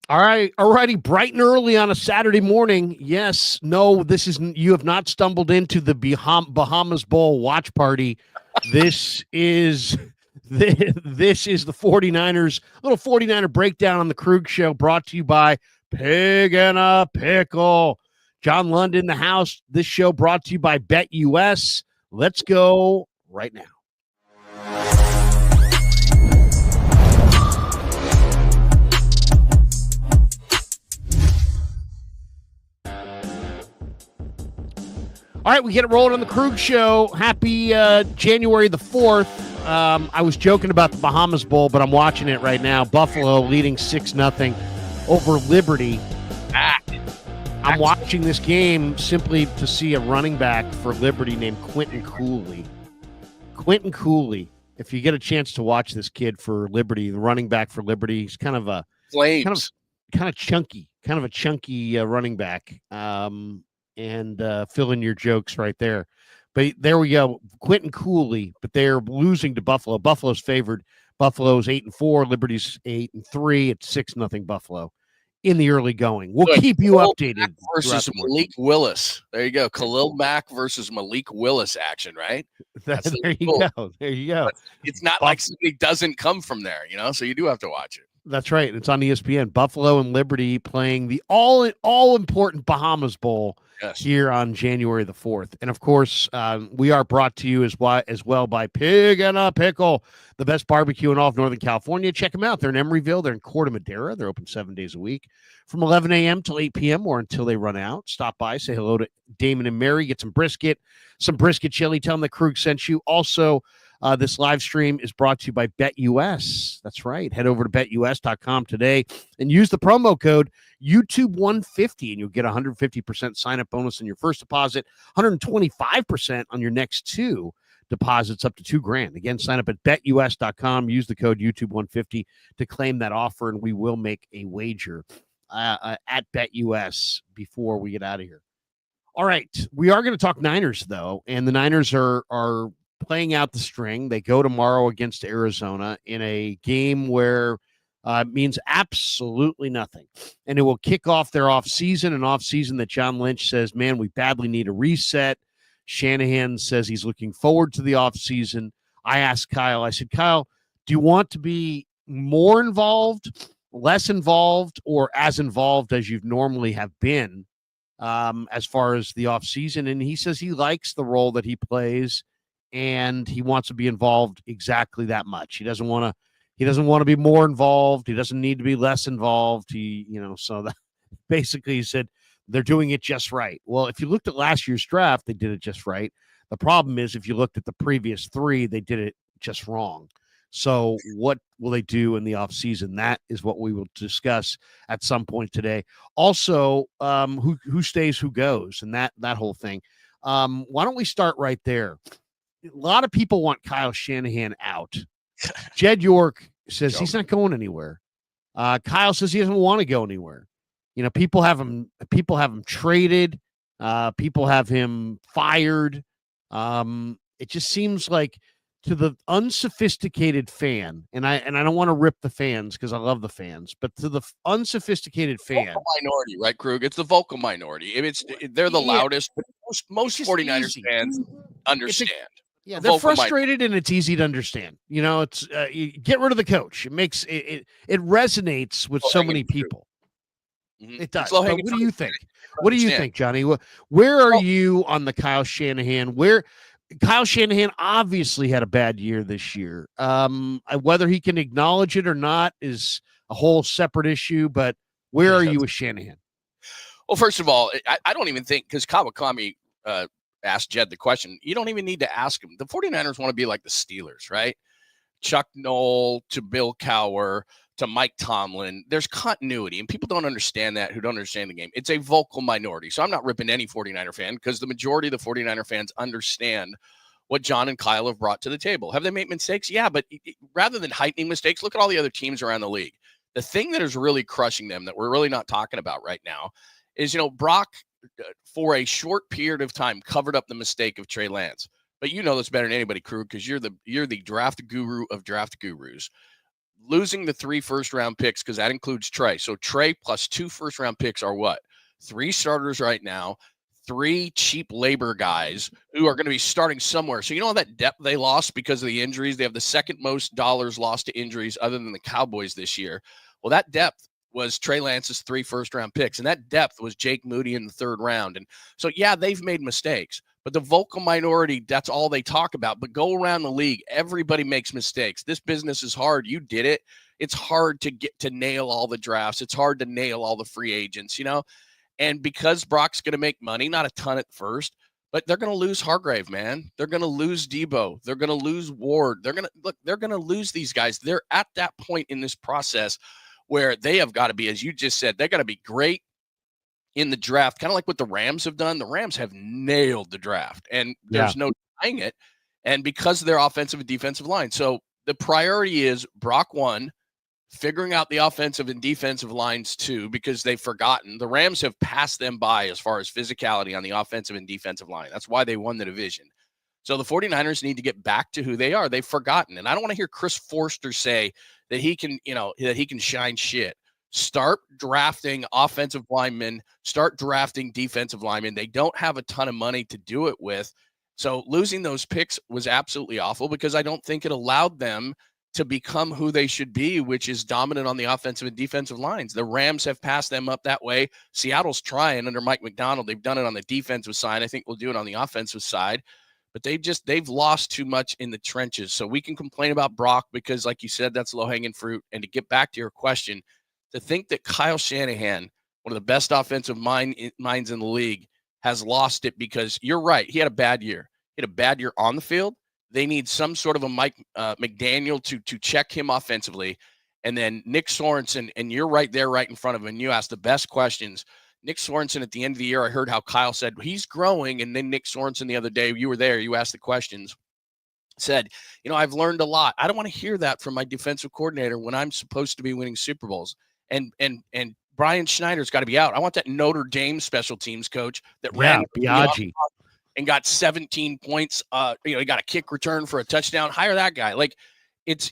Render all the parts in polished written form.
All right, all righty, bright and early on a Saturday morning. Yes, no, this is you have not stumbled into the Bahamas Bowl watch party. This is this is the 49ers, little 49er breakdown on the Krueg Show, brought to you by Pig and a Pickle. John Lund in the house. This show brought to you by BetUS. Let's go right now. All right, we get it rolling on the Krueg Show. Happy January the 4th. I was joking about the Bahamas Bowl, but I'm watching it right now. Buffalo leading 6-0 over Liberty. I'm watching this game simply to see a running back for Liberty named 𝐿incon 𝐿incon. If you get a chance to watch this kid for Liberty, the running back for Liberty, he's kind of a chunky running back. And fill in your jokes right there. But there we go. 𝐿incon, but they're losing to Buffalo. Buffalo's favored. Buffalo's 8-4. Liberty's 8-3. It's 6-0 Buffalo in the early going. We'll keep you updated. Versus Malik Willis. There you go. Khalil Mack versus Malik Willis action, right? There you go. There you go. But it's not like somebody doesn't come from there, so you do have to watch it. That's right. It's on ESPN. Buffalo and Liberty playing the all important Bahamas Bowl here on January the 4th. And of course, we are brought to you as well by Pig and a Pickle, the best barbecue in all of Northern California. Check them out. They're in Emeryville. They're in Corte Madera. They're open 7 days a week from 11 a.m. till 8 p.m. or until they run out. Stop by, say hello to Damon and Mary, get some brisket chili. Tell them that Krueg sent you. Also, this live stream is brought to you by BetUS. That's right. Head over to BetUS.com today and use the promo code YouTube150 and you'll get 150% sign-up bonus on your first deposit, 125% on your next two deposits up to $2,000. Again, sign up at BetUS.com. Use the code YouTube150 to claim that offer, and we will make a wager at BetUS before we get out of here. All right. We are going to talk Niners, though, and the Niners are playing out the string. They go tomorrow against Arizona in a game where it means absolutely nothing. And it will kick off their offseason that John Lynch says, man, we badly need a reset. Shanahan says he's looking forward to the offseason. I asked Kyle, I said, Kyle, do you want to be more involved, less involved, or as involved as you normally have been as far as the offseason? And he says he likes the role that he plays, and he wants to be involved exactly that much. He doesn't want to be more involved. He doesn't need to be less involved. So that basically he said they're doing it just right. Well, if you looked at last year's draft, they did it just right. The problem is if you looked at the previous three, they did it just wrong. So what will they do in the offseason? That is what we will discuss at some point today. Also, who stays, who goes, and that whole thing. Why don't we start right there? A lot of people want Kyle Shanahan out. Jed York says he's not going anywhere. Kyle says he doesn't want to go anywhere. People have him traded. People have him fired. It just seems like to the unsophisticated fan, and I don't want to rip the fans because I love the fans, but to the unsophisticated fan, vocal minority, right, Krueg? It's the vocal minority. They're the loudest, but most 49ers fans understand. They're frustrated, and it's easy to understand. It's you get rid of the coach. It makes it resonates with so many people. Mm-hmm. It does. But what do you think? What do you think, Johnny? Where are you on the Kyle Shanahan? Kyle Shanahan obviously had a bad year this year. Whether he can acknowledge it or not is a whole separate issue. But where are you with Shanahan? Well, first of all, I don't even think, because Kawakami asked Jed the question, you don't even need to ask him. The 49ers want to be like the Steelers, right? Chuck Noll to Bill Cowher to Mike Tomlin. There's continuity, and people don't understand that, who don't understand the game. It's a vocal minority. So I'm not ripping any 49er fan, because the majority of the 49er fans understand what John and Kyle have brought to the table. Have they made mistakes? Yeah, but rather than heightening mistakes, look at all the other teams around the league. The thing that is really crushing them that we're really not talking about right now is, Brock, for a short period of time, covered up the mistake of Trey Lance. But you know this better than anybody, Krueg, because you're the draft guru of draft gurus. losing the 3 first-round picks, because that includes Trey. So Trey plus 2 first-round picks are what? 3 starters right now, 3 cheap labor guys who are going to be starting somewhere. So you know all that depth they lost because of the injuries? They have the second most dollars lost to injuries other than the Cowboys this year. Well, that depth was Trey Lance's 3 first-round picks, and that depth was Jake Moody in the 3rd round. And so, yeah, they've made mistakes. But the vocal minority, that's all they talk about. But go around the league, everybody makes mistakes. This business is hard. You did it. It's hard to get to nail all the drafts. It's hard to nail all the free agents, you know? And because Brock's going to make money, not a ton at first, but they're going to lose Hargrave, man. They're going to lose Debo. They're going to lose Ward. They're going to lose these guys. They're at that point in this process where they have got to be, as you just said, they got to be great in the draft, kind of like what the Rams have done. The Rams have nailed the draft, and there's no denying it. And because of their offensive and defensive line. So the priority is Brock 1, figuring out the offensive and defensive lines 2, because they've forgotten. The Rams have passed them by as far as physicality on the offensive and defensive line. That's why they won the division. So the 49ers need to get back to who they are. They've forgotten. And I don't want to hear Chris Forster say that he can, that he can shine shit. Start drafting offensive linemen, start drafting defensive linemen. They don't have a ton of money to do it with. So losing those picks was absolutely awful, because I don't think it allowed them to become who they should be, which is dominant on the offensive and defensive lines. The Rams have passed them up that way. Seattle's trying under Mike McDonald. They've done it on the defensive side. I think we'll do it on the offensive side. But they've lost too much in the trenches. So we can complain about Brock because, like you said, that's low-hanging fruit. And to get back to your question, to think that Kyle Shanahan, one of the best offensive minds in the league, has lost it, because you're right. He had a bad year. He had a bad year on the field. They need some sort of a Mike McDaniel to check him offensively. And then Nick Sorenson, and you're right there, right in front of him, and you asked the best questions. Nick Sorenson at the end of the year, I heard how Kyle said he's growing. And then Nick Sorenson the other day, you were there, you asked the questions, said, I've learned a lot. I don't want to hear that from my defensive coordinator when I'm supposed to be winning Super Bowls. And Brian Schneider's got to be out. I want that Notre Dame special teams coach that ran Biaggi and got 17 points. He got a kick return for a touchdown. Hire that guy. Like, it's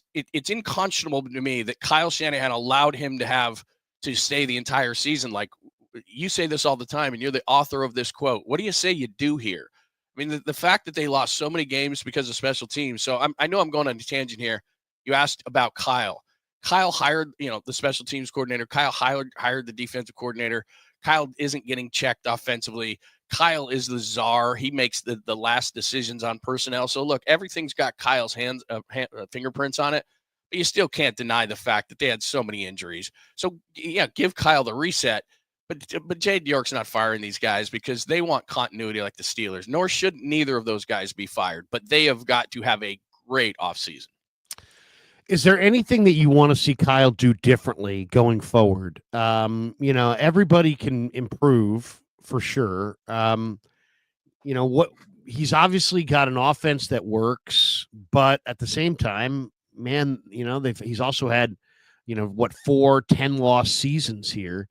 unconscionable to me that Kyle Shanahan allowed him to stay the entire season. Like, you say this all the time, and you're the author of this quote. What do you say you do here? I mean, the fact that they lost so many games because of special teams. So I know I'm going on a tangent here. You asked about Kyle. Kyle hired, the special teams coordinator. Kyle hired the defensive coordinator. Kyle isn't getting checked offensively. Kyle is the czar. He makes the last decisions on personnel. So look, everything's got Kyle's fingerprints on it, but you still can't deny the fact that they had so many injuries. So yeah, give Kyle the reset. But Jay York's not firing these guys because they want continuity like the Steelers, nor should neither of those guys be fired. But they have got to have a great offseason. Is there anything that you want to see Kyle do differently going forward? Everybody can improve for sure. What he's obviously got an offense that works, but at the same time, man, he's also had, 4 10-loss seasons here.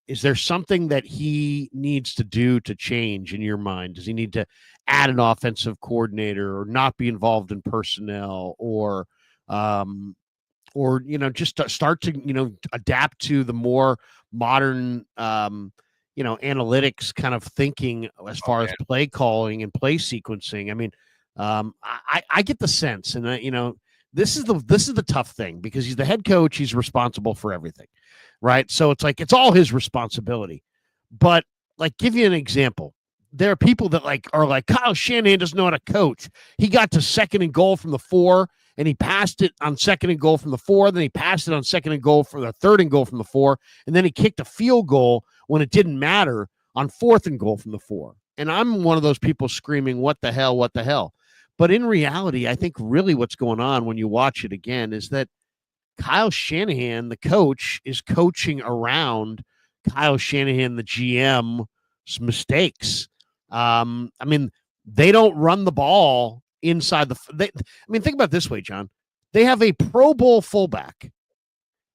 Is there something that he needs to do to change in your mind? Does he need to add an offensive coordinator, or not be involved in personnel, or just start to, adapt to the more modern, analytics kind of thinking as far as play calling and play sequencing? I mean, I get the sense, and this is the tough thing, because he's the head coach. He's responsible for everything, right? So it's like, it's all his responsibility. But like, give you an example. There are people that are like, Kyle Shanahan doesn't know how to coach. He got to 2nd and goal from the 4, and he passed it on 2nd and goal from the 4. Then he passed it on 2nd and goal for the 3rd and goal from the 4. And then he kicked a field goal when it didn't matter on 4th and goal from the 4. And I'm one of those people screaming, what the hell, what the hell? But in reality, I think really what's going on when you watch it again is that Kyle Shanahan, the coach, is coaching around Kyle Shanahan, the GM's mistakes. They don't run the ball inside think about it this way, John. They have a Pro Bowl fullback.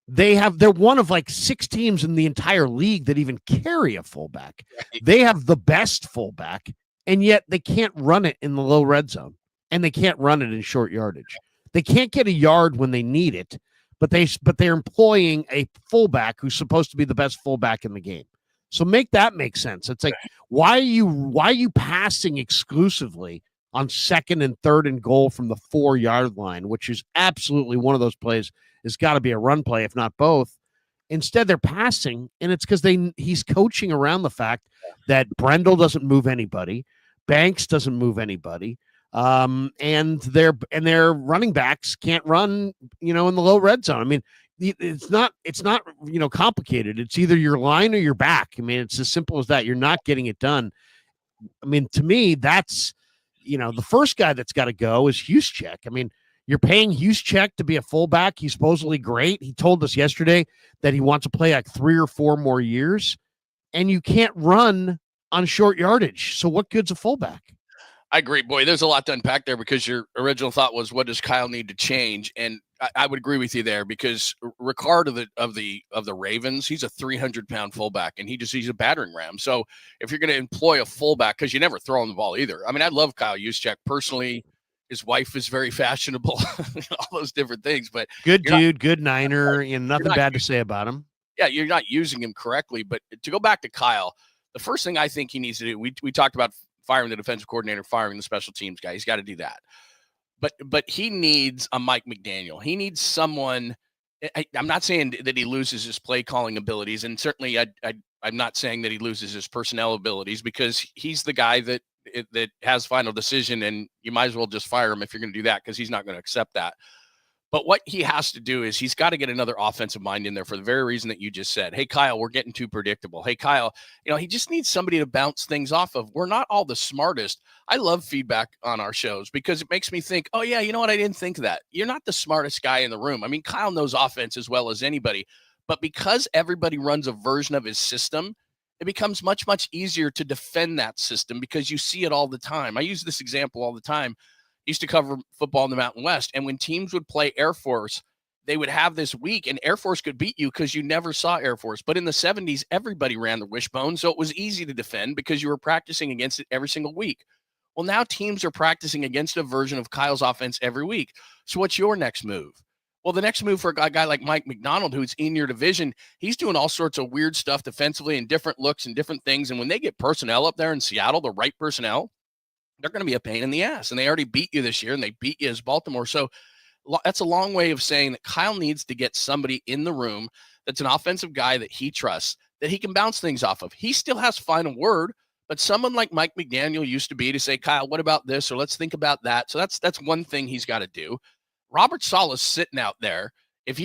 They're one of 6 teams in the entire league that even carry a fullback. They have the best fullback, and yet they can't run it in the low red zone, and they can't run it in short yardage. They can't get a yard when they need it, but they're employing a fullback who's supposed to be the best fullback in the game. So make that make sense. It's like, why are you passing exclusively on 2nd and 3rd and goal from the 4-yard line, which is absolutely one of those plays. Has got to be a run play, if not both. Instead, they're passing, and it's because he's coaching around the fact that Brendel doesn't move anybody, Banks doesn't move anybody, and their running backs can't run, in the low red zone. I mean, it's not complicated. It's either your line or your back. I mean, it's as simple as that. You're not getting it done. I mean, to me, that's the first guy that's got to go is 𝐬𝐮𝐬𝐽. I mean, you're paying 𝐬𝐮𝐬𝐽 to be a fullback. He's supposedly great. He told us yesterday that he wants to play like 3 or 4 more years, and you can't run on short yardage. So what good's a fullback? I agree, boy. There's a lot to unpack there because your original thought was, what does Kyle need to change? And I would agree with you there because Ricard of the Ravens, he's a 300-pound fullback, and he's a battering ram. So if you're going to employ a fullback, because you never throw him the ball either. I mean, I love Kyle 𝐬𝐮𝐬𝐽 personally. His wife is very fashionable, all those different things. But good dude, good Niner, nothing bad to say about him. Yeah, you're not using him correctly. But to go back to Kyle, the first thing I think he needs to do, we talked about firing the defensive coordinator, firing the special teams guy. He's got to do that. But he needs a Mike McDaniel. He needs someone. I'm not saying that he loses his play calling abilities, and certainly I'm not saying that he loses his personnel abilities, because he's the guy that has final decision, and you might as well just fire him if you're going to do that, because he's not going to accept that. But what he has to do is he's got to get another offensive mind in there for the very reason that you just said. Hey, Kyle, we're getting too predictable. Hey, Kyle, he just needs somebody to bounce things off of. We're not all the smartest. I love feedback on our shows because it makes me think, oh, yeah, you know what? I didn't think of that. You're not the smartest guy in the room. I mean, Kyle knows offense as well as anybody. But because everybody runs a version of his system, it becomes much, much easier to defend that system because you see it all the time. I use this example all the time. Used to cover football in the Mountain West. And when teams would play Air Force, they would have this week, and Air Force could beat you because you never saw Air Force. But in the 70s, everybody ran the wishbone, so it was easy to defend because you were practicing against it every single week. Well, now teams are practicing against a version of Kyle's offense every week. So what's your next move? Well, the next move for a guy like Mike McDonald, who's in your division, he's doing all sorts of weird stuff defensively and different looks and different things. And when they get personnel up there in Seattle, the right personnel, they're going to be a pain in the ass. And they already beat you this year, and they beat you as Baltimore. So that's a long way of saying that Kyle needs to get somebody in the room that's an offensive guy that he trusts, that he can bounce things off of. He still has final word, but someone like Mike McDaniel used to be to say, Kyle, what about this? Or let's think about that. So that's one thing he's got to do. Robert Saleh's sitting out there. If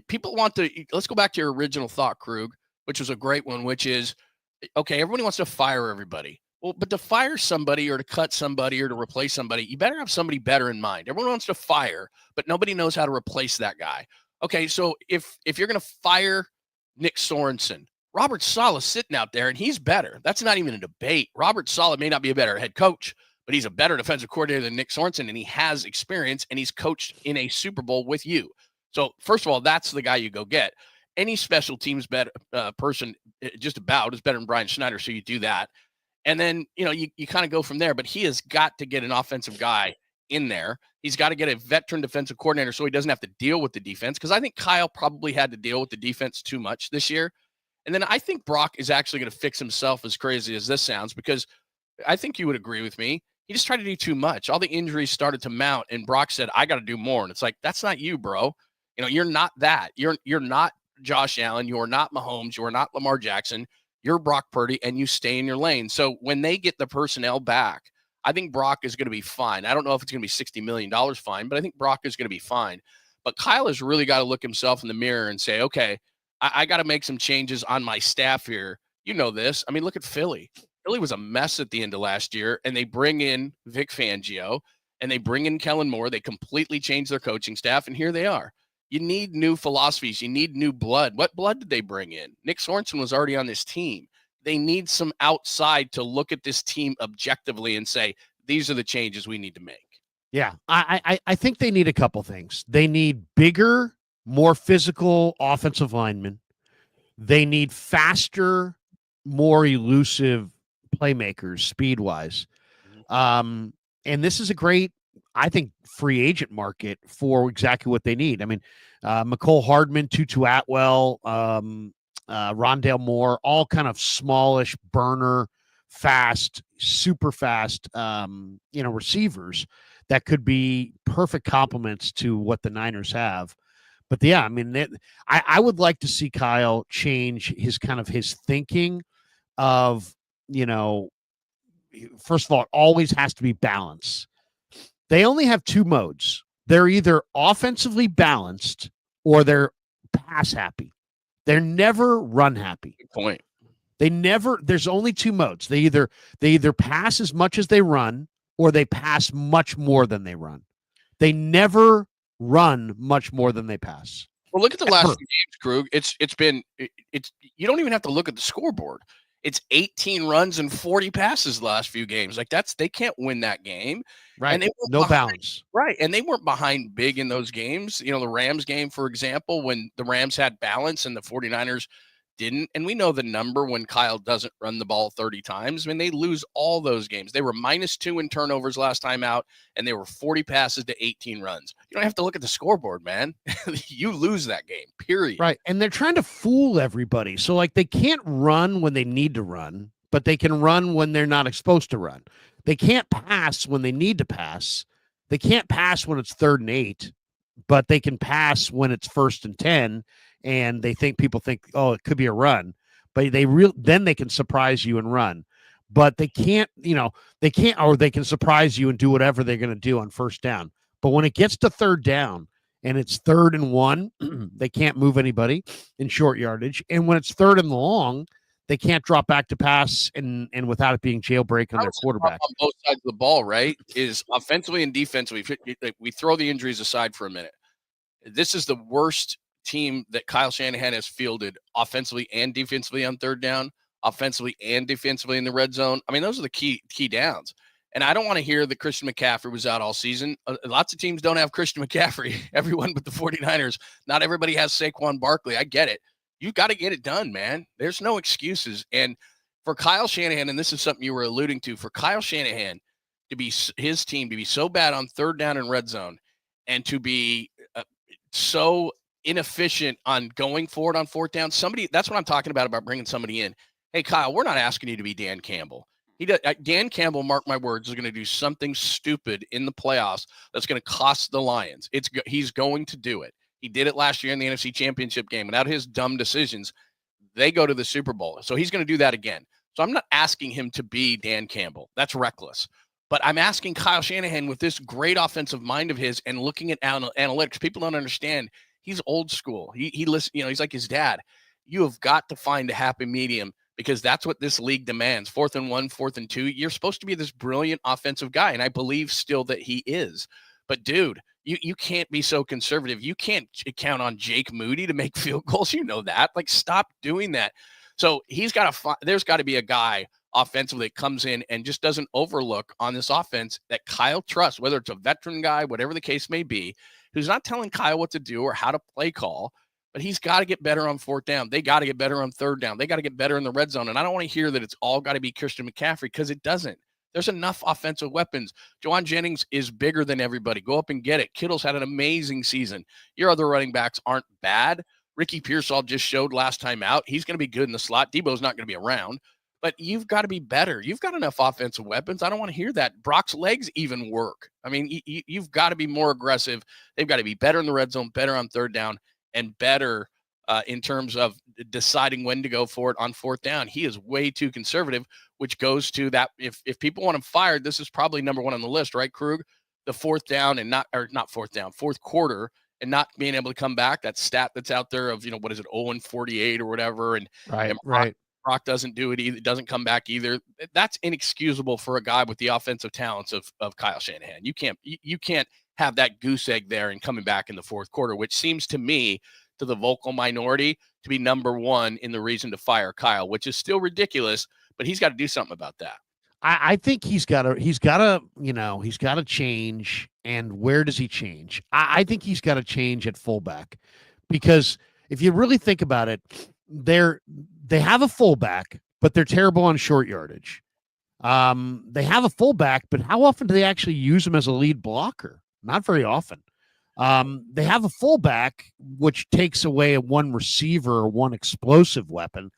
people want to, let's go back to your original thought, Krueg, which was a great one, which is, okay, everybody wants to fire everybody. Well, but to fire somebody or to cut somebody or to replace somebody, you better have somebody better in mind. Everyone wants to fire, but nobody knows how to replace that guy. Okay, so if you're going to fire Nick Sorenson, Robert Saleh's sitting out there, and he's better. That's not even a debate. Robert Saleh may not be a better head coach, but he's a better defensive coordinator than Nick Sorenson, and he has experience, and he's coached in a Super Bowl with you. So, first of all, that's the guy you go get. Any special teams person just about is better than Brian Schneider, so you do that. And then, you kind of go from there, but he has got to get an offensive guy in there. He's got to get a veteran defensive coordinator so he doesn't have to deal with the defense, because I think Kyle probably had to deal with the defense too much this year. And then I think Brock is actually going to fix himself, as crazy as this sounds, because I think you would agree with me. He just tried to do too much. All the injuries started to mount, and Brock said, I got to do more. And it's like, that's not you, bro. You're not that. You're not Josh Allen. You're not Mahomes. You're not Lamar Jackson. You're Brock Purdy, and you stay in your lane. So when they get the personnel back, I think Brock is going to be fine. I don't know if it's going to be $60 million fine, but I think Brock is going to be fine. But Kyle has really got to look himself in the mirror and say, okay, I got to make some changes on my staff here. You know this. I mean, look at Philly. Philly was a mess at the end of last year, and they bring in Vic Fangio, and they bring in Kellen Moore. They completely changed their coaching staff, and here they are. You need new philosophies. You need new blood. What blood did they bring in? Nick Sorenson was already on this team. They need some outside to look at this team objectively and say, these are the changes we need to make. Yeah, I think they need a couple things. They need bigger, more physical offensive linemen. They need faster, more elusive playmakers, speed-wise. And this is a great I think, free agent market for exactly what they need. I mean, McCole Hardman, Tutu Atwell, Rondale Moore, all kind of smallish burner, fast, super fast, receivers that could be perfect complements to what the Niners have. But yeah, I mean, I would like to see Kyle change his thinking of, first of all, it always has to be balance. They only have two modes. They're either offensively balanced or they're pass happy. They're never run happy. Good point. There's only two modes. They either pass as much as they run or they pass much more than they run. They never run much more than they pass. Well, look at the last few games, Krug. It's you don't even have to look at the scoreboard. It's 18 runs and 40 passes the last few games. Like they can't win that game. Right. And no balance. Right. And they weren't behind big in those games. The Rams game, for example, when the Rams had balance and the 49ers didn't. And we know the number when Kyle doesn't run the ball 30 times. I mean, they lose all those games. They were -2 in turnovers last time out, and they were 40 passes to 18 runs. You don't have to look at the scoreboard, man. You lose that game, period. Right. And they're trying to fool everybody. So, they can't run when they need to run, but they can run when they're not supposed to run. They can't pass when they need to pass. They can't pass when it's 3rd and 8, but they can pass when it's 1st and 10. And people think, oh, it could be a run, but then they can surprise you and run, but they can't, or they can surprise you and do whatever they're going to do on 1st down. But when it gets to 3rd down and it's 3rd and 1, they can't move anybody in short yardage. And when it's 3rd and long, they can't drop back to pass and without it being jailbreak on their quarterback. On both sides of the ball, right, is offensively and defensively. We throw the injuries aside for a minute. This is the worst team that Kyle Shanahan has fielded offensively and defensively on 3rd down, offensively and defensively in the red zone. I mean, those are the key downs. And I don't want to hear that Christian McCaffrey was out all season. Lots of teams don't have Christian McCaffrey. Everyone but the 49ers. Not everybody has Saquon Barkley. I get it. You've got to get it done, man. There's no excuses. And for Kyle Shanahan, and this is something you were alluding to, for Kyle Shanahan to be his team to be so bad on 3rd down and red zone and to be so inefficient on going forward on 4th down. That's what I'm talking about bringing somebody in. Hey, Kyle, we're not asking you to be Dan Campbell. Dan Campbell, mark my words, is going to do something stupid in the playoffs that's going to cost the Lions. He's going to do it. He did it last year in the NFC Championship game. Without his dumb decisions, they go to the Super Bowl. So he's going to do that again. So I'm not asking him to be Dan Campbell. That's reckless. But I'm asking Kyle Shanahan, with this great offensive mind of his and looking at analytics, people don't understand. He's old school. He listen, he's like his dad. You have got to find a happy medium because that's what this league demands. 4th and 1, 4th and 2. You're supposed to be this brilliant offensive guy, and I believe still that he is. But dude, you can't be so conservative. You can't count on Jake Moody to make field goals. You know that. Stop doing that. So there's got to be a guy offensively that comes in and just doesn't overlook on this offense that Kyle trusts, whether it's a veteran guy, whatever the case may be, who's not telling Kyle what to do or how to play call, but he's got to get better on 4th down. They got to get better on 3rd down. They got to get better in the red zone. And I don't want to hear that it's all got to be Christian McCaffrey because it doesn't. There's enough offensive weapons. Jauan Jennings is bigger than everybody. Go up and get it. Kittle's had an amazing season. Your other running backs aren't bad. Ricky Pearsall just showed last time out. He's going to be good in the slot. Debo's not going to be around. But you've got to be better. You've got enough offensive weapons. I don't want to hear that. Brock's legs even work. I mean, you've got to be more aggressive. They've got to be better in the red zone, better on 3rd down, and better in terms of deciding when to go for it on 4th down. He is way too conservative, which goes to that. If people want him fired, this is probably number 1 on the list, right, Krug? The 4th down and not 4th down, 4th quarter and not being able to come back. That stat that's out there of, what is it, 0-48 or whatever. And right. Brock doesn't do it either. Doesn't come back either. That's inexcusable for a guy with the offensive talents of Kyle Shanahan. You can't have that goose egg there and coming back in the 4th quarter, which seems to me, to the vocal minority, to be number 1 in the reason to fire Kyle, which is still ridiculous, but he's got to do something about that. I think he's got to change. And where does he change? I think he's got to change at fullback, because if you really think about it, they have a fullback, but they're terrible on short yardage. They have a fullback, but how often do they actually use him as a lead blocker? Not very often. They have a fullback, which takes away one receiver or one explosive weapon,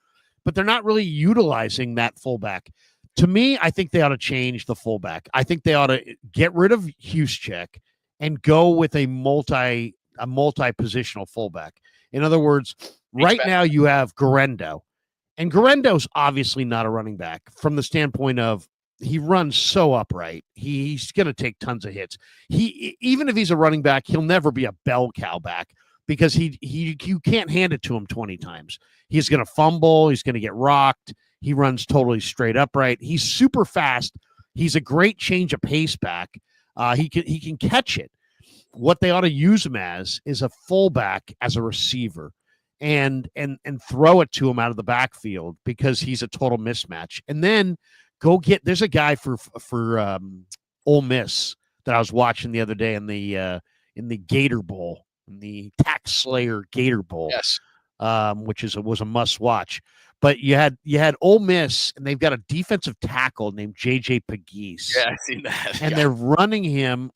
but they're not really utilizing that fullback. To me, I think they ought to change the fullback. I think they ought to get rid of 𝐬𝐮𝐞𝐿 and go with a multi-positional fullback. In other words, right now you have Guerendo, and Guerendo's obviously not a running back from the standpoint of he runs so upright. He's going to take tons of hits. Even if he's a running back, he'll never be a bell cow back because you can't hand it to him 20 times. He's going to fumble. He's going to get rocked. He runs totally straight upright. He's super fast. He's a great change of pace back. He can catch it. What they ought to use him as is a fullback as a receiver and throw it to him out of the backfield because he's a total mismatch. And then there's a guy for Ole Miss that I was watching the other day in the Gator Bowl, in the Tax Slayer Gator Bowl. Yes. Which was a must watch. But you had Ole Miss, and they've got a defensive tackle named 𝐸𝐵𝐵𝐿. Yeah, I've seen that. And they're running him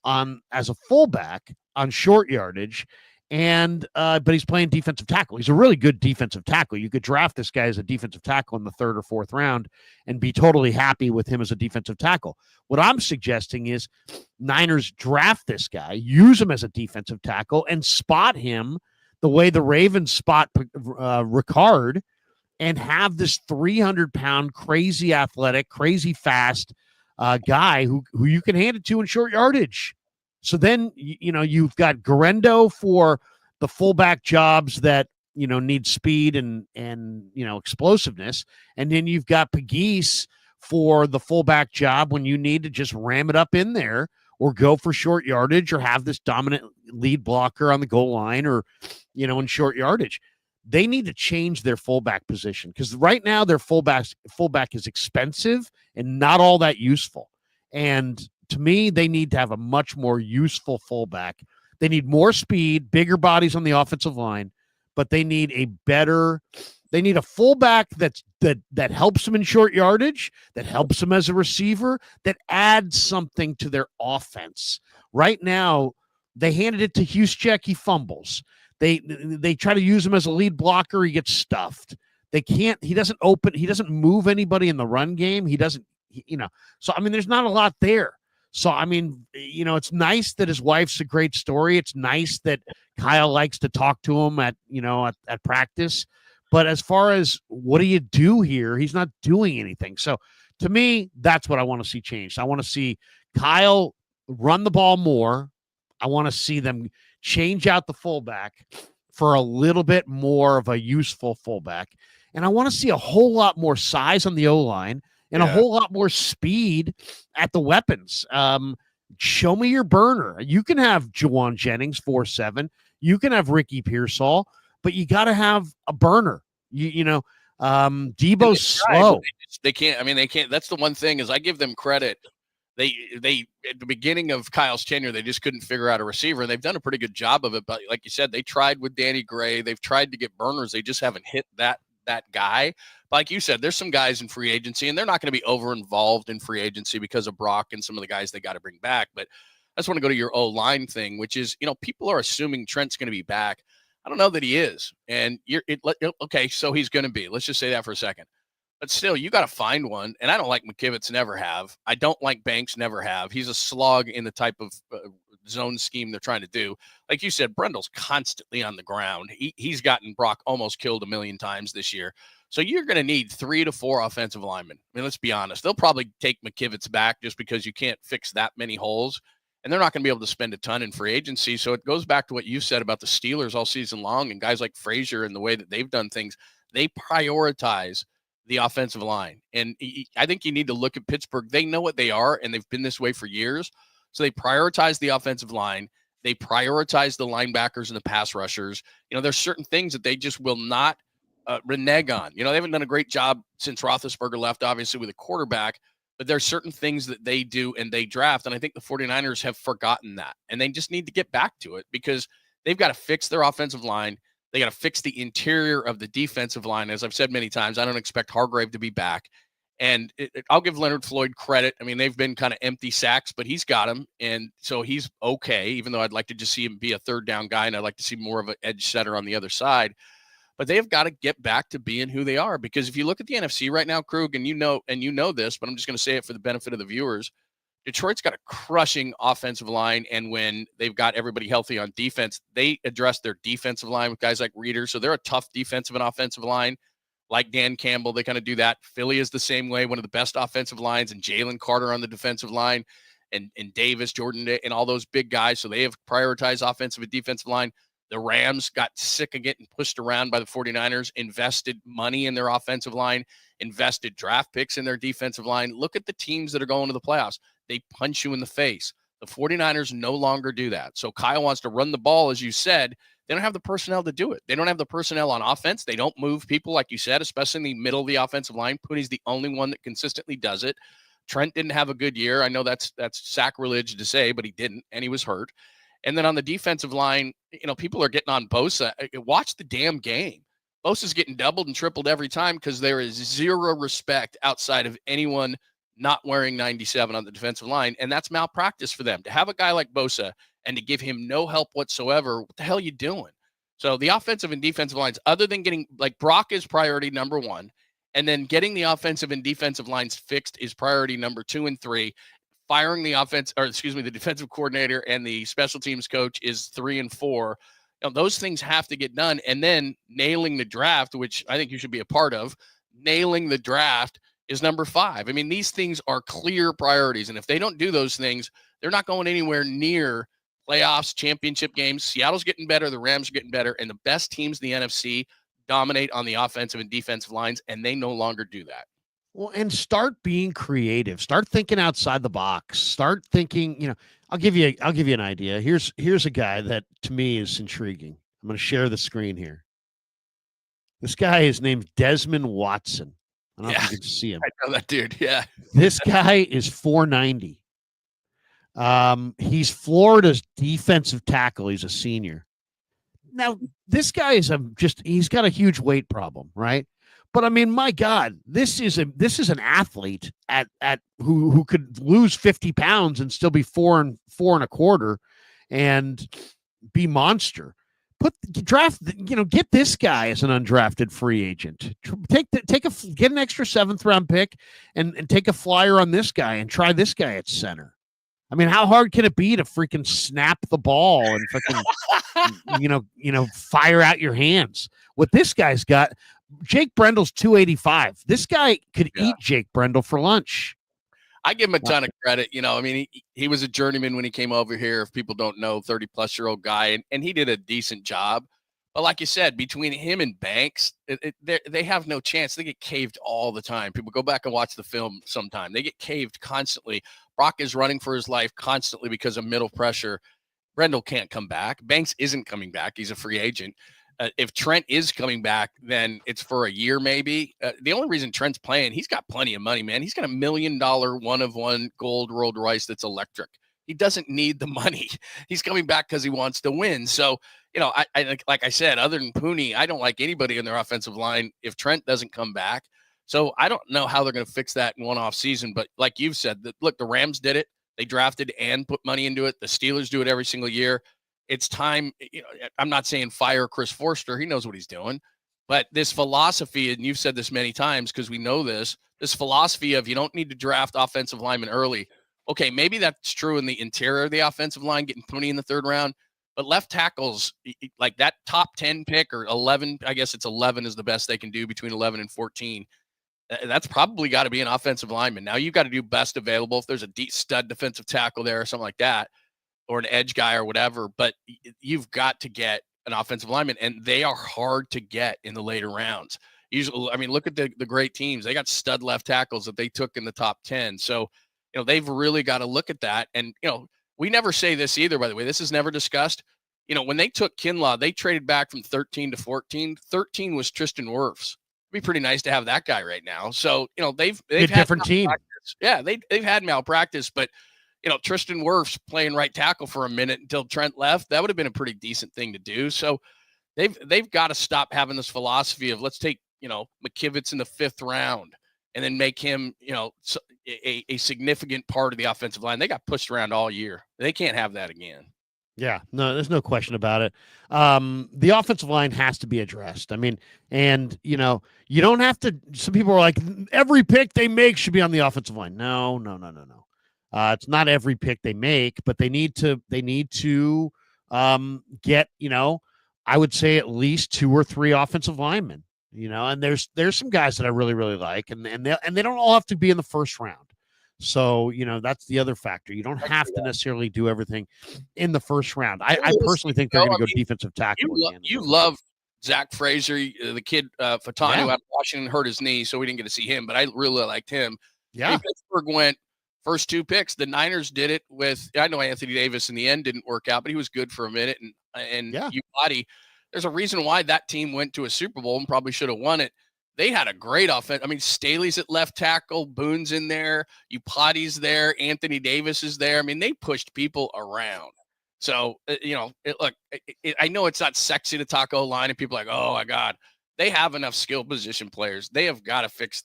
as a fullback on short yardage, and but he's playing defensive tackle. He's a really good defensive tackle. You could draft this guy as a defensive tackle in the 3rd or 4th round and be totally happy with him as a defensive tackle. What I'm suggesting is Niners draft this guy, use him as a defensive tackle, and spot him the way the Ravens spot Ricard, and have this 300-pound, crazy athletic, crazy fast guy who you can hand it to in short yardage. So then, you've got Guerendo for the fullback jobs that, need speed and explosiveness. And then you've got 𝐵𝐵𝐿 for the fullback job when you need to just ram it up in there or go for short yardage or have this dominant lead blocker on the goal line or, in short yardage. They need to change their fullback position because right now their fullback is expensive and not all that useful. And to me, they need to have a much more useful fullback. They need more speed, bigger bodies on the offensive line, but they need a fullback that helps them in short yardage, that helps them as a receiver, that adds something to their offense. Right now, they handed it to 𝐬𝐮𝐿, he fumbles. They try to use him as a lead blocker. He gets stuffed. He doesn't move anybody in the run game. So, there's not a lot there. So, it's nice that his wife's a great story. It's nice that Kyle likes to talk to him at practice. But as far as what do you do here, he's not doing anything. So to me, that's what I want to see changed. I want to see Kyle run the ball more. I want to see them change out the fullback for a little bit more of a useful fullback. And I want to see a whole lot more size on the O-line and a whole lot more speed at the weapons. Show me your burner. You can have Jauan Jennings 4.7. You can have Ricky Pearsall, but you got to have a burner. Debo's slow. They can't. That's the one thing is I give them credit. They at the beginning of Kyle's tenure, they just couldn't figure out a receiver, and they've done a pretty good job of it. But like you said, they tried with Danny Gray. They've tried to get burners. They just haven't hit that guy. But like you said, there's some guys in free agency, and they're not going to be over involved in free agency because of Brock and some of the guys they got to bring back. But I just want to go to your O-line thing, which is, people are assuming Trent's going to be back. I don't know that he is. And okay, so he's going to be. Let's just say that for a second. But still, you got to find one. And I don't like 𝐾𝐸𝐽𝑡𝑠, never have. I don't like Banks, never have. He's a slog in the type of zone scheme they're trying to do. Like you said, Brendel's constantly on the ground. He's gotten Brock almost killed a million times this year. So you're going to need 3 to 4 offensive linemen. Let's be honest. They'll probably take 𝐾𝐸𝐽𝑡𝑠 back just because you can't fix that many holes. And they're not going to be able to spend a ton in free agency. So it goes back to what you said about the Steelers all season long and guys like Frazier and the way that they've done things. They prioritize the offensive line. And I think you need to look at Pittsburgh. They know what they are, and they've been this way for years. So they prioritize the offensive line. They prioritize the linebackers and the pass rushers. There's certain things that they just will not renege on. They haven't done a great job since Roethlisberger left, obviously, with a quarterback. But there's certain things that they do and they draft. And I think the 49ers have forgotten that. And they just need to get back to it because they've got to fix their offensive line. They got to fix the interior of the defensive line. As I've said many times, I don't expect Hargrave to be back. And I'll give Leonard Floyd credit. I mean, they've been kind of empty sacks, but he's got them. And so he's okay, even though I'd like to just see him be a third down guy, and I'd like to see more of an edge setter on the other side. But they've got to get back to being who they are, because if you look at the NFC right now, Krug, and you know this, but I'm just going to say it for the benefit of the viewers, Detroit's got a crushing offensive line, and when they've got everybody healthy on defense, they address their defensive line with guys like Reeder. So they're a tough defensive and offensive line. Like Dan Campbell, they kind of do that. Philly is the same way, one of the best offensive lines, and Jalen Carter on the defensive line, and Davis, Jordan, and all those big guys. So they have prioritized offensive and defensive line. The Rams got sick of getting pushed around by the 49ers, invested money in their offensive line, invested draft picks in their defensive line. Look at the teams that are going to the playoffs. They punch you in the face. The 49ers no longer do that. So Kyle wants to run the ball, as you said. They don't have the personnel to do it. They don't have the personnel on offense. They don't move people, like you said, especially in the middle of the offensive line. Pooty's the only one that consistently does it. Trent didn't have a good year. I know that's sacrilege to say, but he didn't, and he was hurt. And then on the defensive line, people are getting on Bosa. Watch the damn game. Bosa's getting doubled and tripled every time because there is zero respect outside of anyone not wearing 97 on the defensive line, and that's malpractice for them. To have a guy like Bosa and to give him no help whatsoever, what the hell are you doing? So the offensive and defensive lines, other than getting, like, Brock is priority number one, and then getting the offensive and defensive lines fixed is priority number 2 and 3. Firing the the defensive coordinator and the special teams coach is 3 and 4. Those things have to get done. And then nailing the draft, which I think you should be a part of, nailing the draft is number 5. I mean, these things are clear priorities. And if they don't do those things, they're not going anywhere near playoffs, championship games. Seattle's getting better. The Rams are getting better. And the best teams in the NFC dominate on the offensive and defensive lines, and they no longer do that. Well, and start being creative. Start thinking outside the box. Start thinking, I'll give you an idea. Here's a guy that to me is intriguing. I'm going to share the screen here. This guy is named Desmond Watson. I don't know if you can see him. I know that dude. Yeah. This guy is 490. He's Florida's defensive tackle. He's a senior. Now, this guy is he's got a huge weight problem, right? But I mean, my God, this is an athlete at who could lose 50 pounds and still be 4 and 1/4 and be monster. Get this guy as an undrafted free agent. Get an extra 7th round pick and take a flyer on this guy and try this guy at center. I mean, how hard can it be to freaking snap the ball and freaking, fire out your hands? What this guy's got, Jake Brendel's 285. This guy could eat Jake Brendel for lunch. I give him a ton of credit. He was a journeyman when he came over here. If people don't know, 30-plus-year-old guy, and he did a decent job. But like you said, between him and Banks, they have no chance. They get caved all the time. People go back and watch the film sometime. They get caved constantly. Brock is running for his life constantly because of middle pressure. Brendel can't come back. Banks isn't coming back. He's a free agent. If Trent is coming back, then it's for a year maybe. The only reason Trent's playing, he's got plenty of money, man. He's got $1 million one-of-one gold Rolls Royce that's electric. He doesn't need the money. He's coming back because he wants to win. So, I like I said, other than Pooney, I don't like anybody in their offensive line if Trent doesn't come back. So I don't know how they're going to fix that in one off season. But like you've said, look, the Rams did it. They drafted and put money into it. The Steelers do it every single year. It's time. I'm not saying fire Chris Forster. He knows what he's doing. But this philosophy, and you've said this many times because we know this philosophy of you don't need to draft offensive linemen early. Okay, maybe that's true in the interior of the offensive line, getting Pooney in the 3rd round. But left tackles, like that top 10 pick or 11, I guess it's 11 is the best they can do between 11 and 14. That's probably got to be an offensive lineman. Now you've got to do best available if there's a stud defensive tackle there or something like that, or an edge guy or whatever. But you've got to get an offensive lineman, and they are hard to get in the later rounds. Usually, I mean, look at the great teams. They got stud left tackles that they took in the top 10. So, they've really got to look at that. And, we never say this either, by the way. This is never discussed. When they took Kinlaw, they traded back from 13 to 14. 13 was Tristan Wirfs. It'd be pretty nice to have that guy right now. So, they've had different team. Yeah, they've had malpractice, but Tristan Wirfs playing right tackle for a minute until Trent left, that would have been a pretty decent thing to do. So they've got to stop having this philosophy of let's take, McKivitz in the 5th round. and then make him, a significant part of the offensive line. They got pushed around all year. They can't have that again. Yeah, no, there's no question about it. The offensive line has to be addressed. I mean, and you don't have to. Some people are like, every pick they make should be on the offensive line. No. It's not every pick they make, but they need to get, I would say at least 2 or 3 offensive linemen. And there's some guys that I really, really like, and they don't all have to be in the first round. So, that's the other factor. You don't have to necessarily do everything in the first round. I personally think they're going to go defensive tackle. You love Zach Frazier, the kid Fatanu out of Washington hurt his knee, so we didn't get to see him, but I really liked him. Yeah. Pittsburgh went first 2 picks. The Niners did it with, I know Anthony Davis in the end didn't work out, but he was good for a minute. And 𝐬𝐻𝐫𝐞, there's a reason why that team went to a Super Bowl and probably should have won it. They had a great offense. I mean, Staley's at left tackle, Boone's in there, 𝐬𝐻𝐫𝐞's there, Anthony Davis is there. I mean, they pushed people around. So, I know it's not sexy to talk O-line, and people are like, oh my God, they have enough skill position players. They have got to fix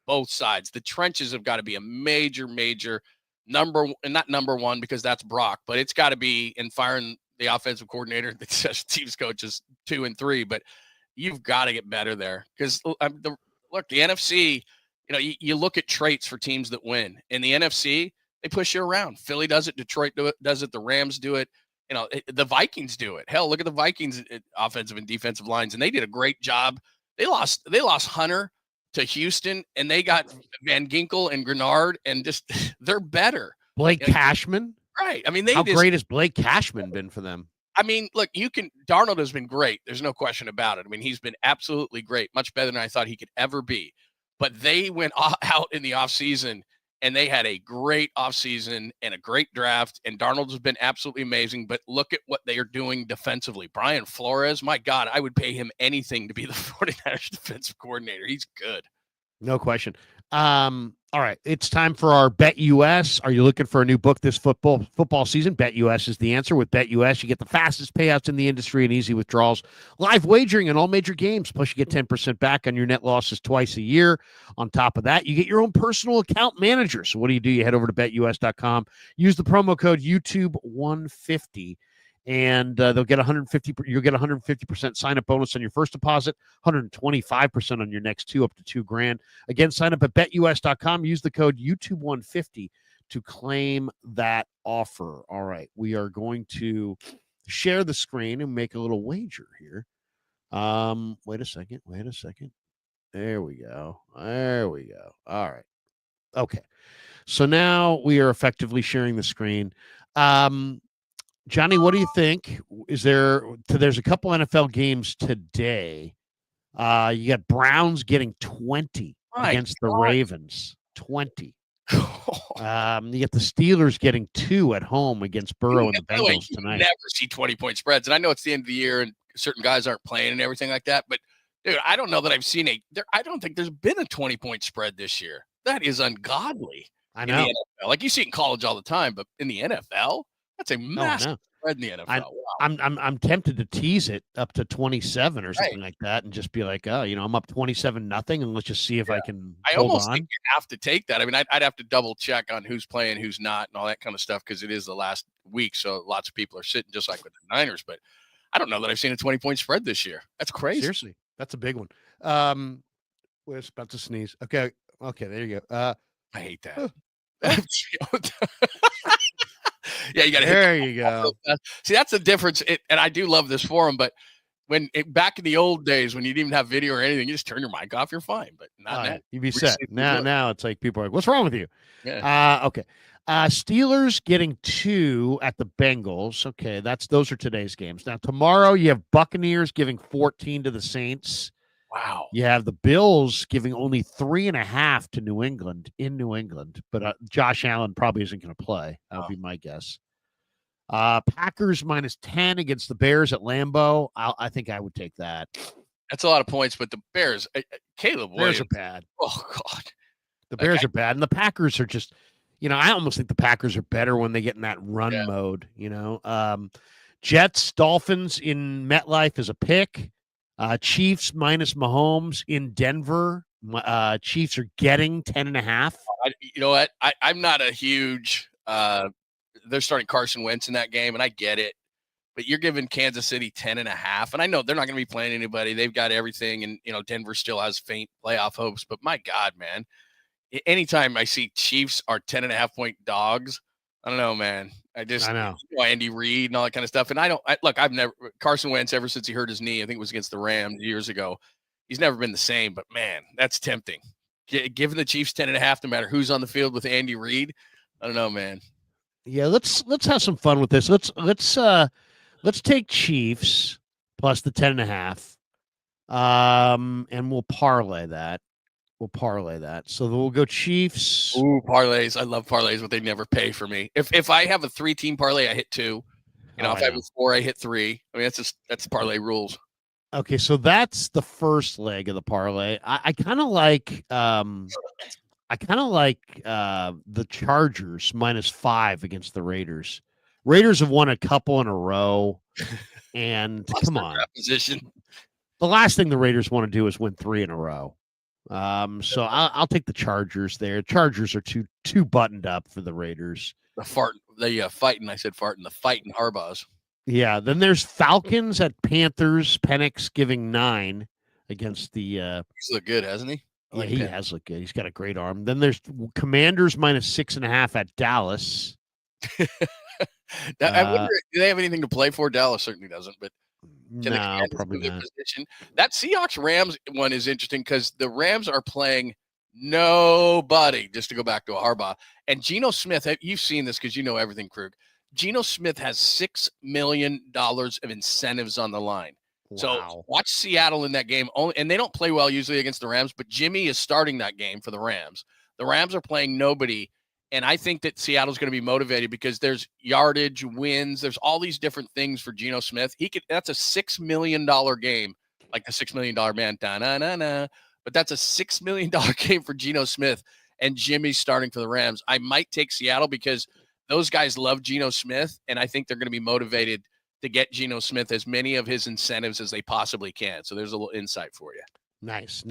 both sides. The trenches have got to be a major not number one because that's Brock, but it's got to be in firing the offensive coordinator, the special teams coaches 2 and 3, but you've got to get better there because the NFC, you look at traits for teams that win. In the NFC, they push you around. Philly does it. Detroit does it. The Rams do it. The Vikings do it. Hell, look at the Vikings offensive and defensive lines, and they did a great job. They lost Hunter to Houston, and they got Van Ginkel and Grenard, and just they're better. Blake Cashman, right? I mean, how great has Blake Cashman been for them? I mean, look, Darnold has been great. There's no question about it. I mean, he's been absolutely great, much better than I thought he could ever be. But they went out in the offseason, and they had a great offseason and a great draft, and Darnold has been absolutely amazing. But look at what they are doing defensively. Brian Flores, my God, I would pay him anything to be the 49ers defensive coordinator. He's good. No question. All right, it's time for our BetUS. Are you looking for a new book this football season? BetUS is the answer. With BetUS, you get the fastest payouts in the industry and easy withdrawals, live wagering in all major games. Plus, you get 10% back on your net losses twice a year. On top of that, you get your own personal account manager. So what do? You head over to BetUS.com, use the promo code YouTube150. And they'll get 150. You'll get 150% sign-up bonus on your first deposit, 125% on your next 2, up to $2,000. Again, sign up at betus.com. Use the code YouTube150 to claim that offer. All right, we are going to share the screen and make a little wager here. Wait a second. There we go. All right. Okay. So now we are effectively sharing the screen. Johnny, what do you think? There's a couple NFL games today. You got Browns getting 20 against the Ravens. 20. You get the Steelers getting 2 at home against Burrow and the Bengals tonight. You never see 20-point spreads. And I know it's the end of the year and certain guys aren't playing and everything like that. But, dude, I don't know that I've seen I don't think there's been a 20-point spread this year. That is ungodly. I know. Like you see it in college all the time, but in the NFL, that's a massive spread in the NFL. Wow. I'm tempted to tease it up to 27 or something like that, and just be like, I'm up 27-0, and let's just see if I can. I almost think you have to take that. I mean, I'd have to double check on who's playing, who's not, and all that kind of stuff because it is the last week, so lots of people are sitting just like with the Niners. But I don't know that I've seen a 20-point spread this year. That's crazy. Seriously, that's a big one. We're about to sneeze. Okay, there you go. I hate that. Yeah, you got to. There you go. See, that's the difference. And I do love this forum, but back in the old days when you didn't even have video or anything, you just turn your mic off, you're fine. But not now. You'd be set. Now it's like people are like, "What's wrong with you?" Yeah. Okay. Steelers getting 2 at the Bengals. Okay, those are today's games. Now tomorrow you have Buccaneers giving 14 to the Saints. Wow. You have the Bills giving only 3.5 to New England in New England, but Josh Allen probably isn't going to play. That would be my guess. Packers -10 against the Bears at Lambeau. I think I would take that. That's a lot of points, but the Bears, Caleb Williams. Bears are bad. Oh, God. The Bears are bad, and the Packers are just, I almost think the Packers are better when they get in that run mode, Jets, Dolphins in MetLife is a pick. Chiefs -Mahomes in Denver. Chiefs are getting 10.5. You know what? I'm not a huge they're starting Carson Wentz in that game, and I get it. But you're giving Kansas City 10.5. And I know they're not going to be playing anybody. They've got everything. And, Denver still has faint playoff hopes. But my God, man, anytime I see Chiefs are 10.5-point dogs, I don't know, man. I know Andy Reid and all that kind of stuff. And I've never Carson Wentz ever since he hurt his knee. I think it was against the Rams years ago. He's never been the same. But, man, that's tempting. Giving the Chiefs 10.5, no matter who's on the field with Andy Reid. I don't know, man. Yeah, let's have some fun with this. Let's take Chiefs plus the 10.5, and we'll parlay that. So we'll go Chiefs. Ooh, parlays! I love parlays, but they never pay for me. If I have a 3-team parlay, I hit 2. If I have a 4, I hit 3. I mean, that's parlay rules. Okay, so that's the first leg of the parlay. I kind of like the Chargers -5 against the Raiders. Raiders have won a couple in a row, and come on. Position. The last thing the Raiders want to do is win 3 in a row. So I'll take the Chargers there. Chargers are too buttoned up for the Raiders. The fighting Harbaughs. Yeah, then there's Falcons at Panthers. Penix giving 9 against the. He's looked good, hasn't he? Yeah, he has looked good. He's got a great arm. Then there's Commanders -6.5 at Dallas. I wonder, do they have anything to play for? Dallas certainly doesn't, but no, probably not. Position? That Seahawks-Rams one is interesting because the Rams are playing nobody, just to go back to a Harbaugh. And Geno Smith, you've seen this because you know everything, Krueg. Geno Smith has $6 million of incentives on the line. Wow. So watch Seattle in that game. And they don't play well usually against the Rams, but Jimmy is starting that game for the Rams. The Rams are playing nobody. And I think that Seattle's going to be motivated because there's yardage, wins. There's all these different things for Geno Smith. That's a $6 million game, like the $6 Million Man. Da-na-na-na. But that's a $6 million game for Geno Smith, and Jimmy's starting for the Rams. I might take Seattle because those guys love Geno Smith, and I think they're going to be motivated to get Geno Smith as many of his incentives as they possibly can. So there's a little insight for you. Nice.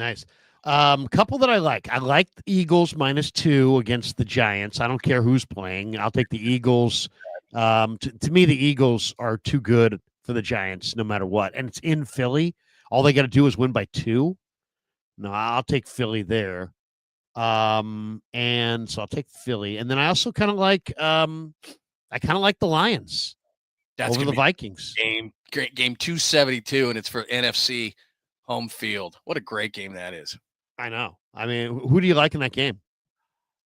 Couple that I like. I like the Eagles -2 against the Giants. I don't care who's playing. I'll take the Eagles. To me, the Eagles are too good for the Giants no matter what. And it's in Philly. All they got to do is win by 2. No, I'll take Philly there. And so I'll take Philly. And then I also kind of like the Lions over the Vikings. Great game 272, and it's for NFC home field. What a great game that is. I know. I mean, who do you like in that game?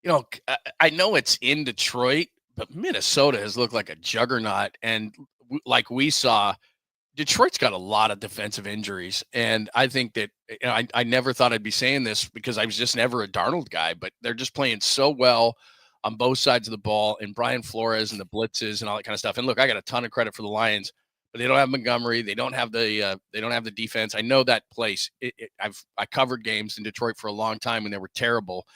I know it's in Detroit, but Minnesota has looked like a juggernaut. And like we saw, Detroit's got a lot of defensive injuries. And I think that I never thought I'd be saying this because I was just never a Darnold guy, but they're just playing so well on both sides of the ball, and Brian Flores and the blitzes and all that kind of stuff. And look, I got a ton of credit for the Lions, but they don't have Montgomery. They don't have the defense. I know that place. I covered games in Detroit for a long time when they were terrible,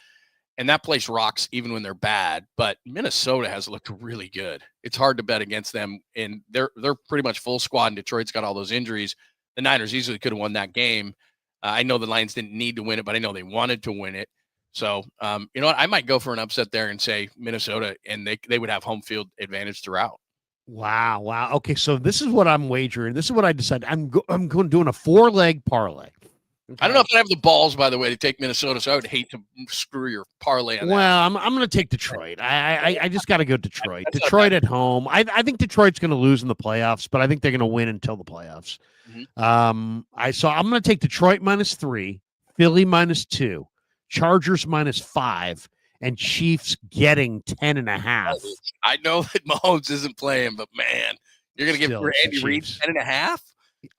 and that place rocks even when they're bad. But Minnesota has looked really good. It's hard to bet against them, and they're pretty much full squad. And Detroit's got all those injuries. The Niners easily could have won that game. I know the Lions didn't need to win it, but I know they wanted to win it. So, you know what? I might go for an upset there and say Minnesota, and they would have home field advantage throughout. Wow. Okay, so this is what I'm wagering. This is what I decided. I'm doing a 4-leg parlay. Okay. I don't know if I have the balls, by the way, to take Minnesota, so I would hate to screw your parlay on that. Well, I'm going to take Detroit. I just got to go Detroit. Detroit at home. I think Detroit's going to lose in the playoffs, but I think they're going to win until the playoffs. Mm-hmm. I'm going to take Detroit -3, Philly -2, Chargers -5. And Chiefs getting 10.5. I know that Mahomes isn't playing, but man, you're going to give Andy Reid 10.5?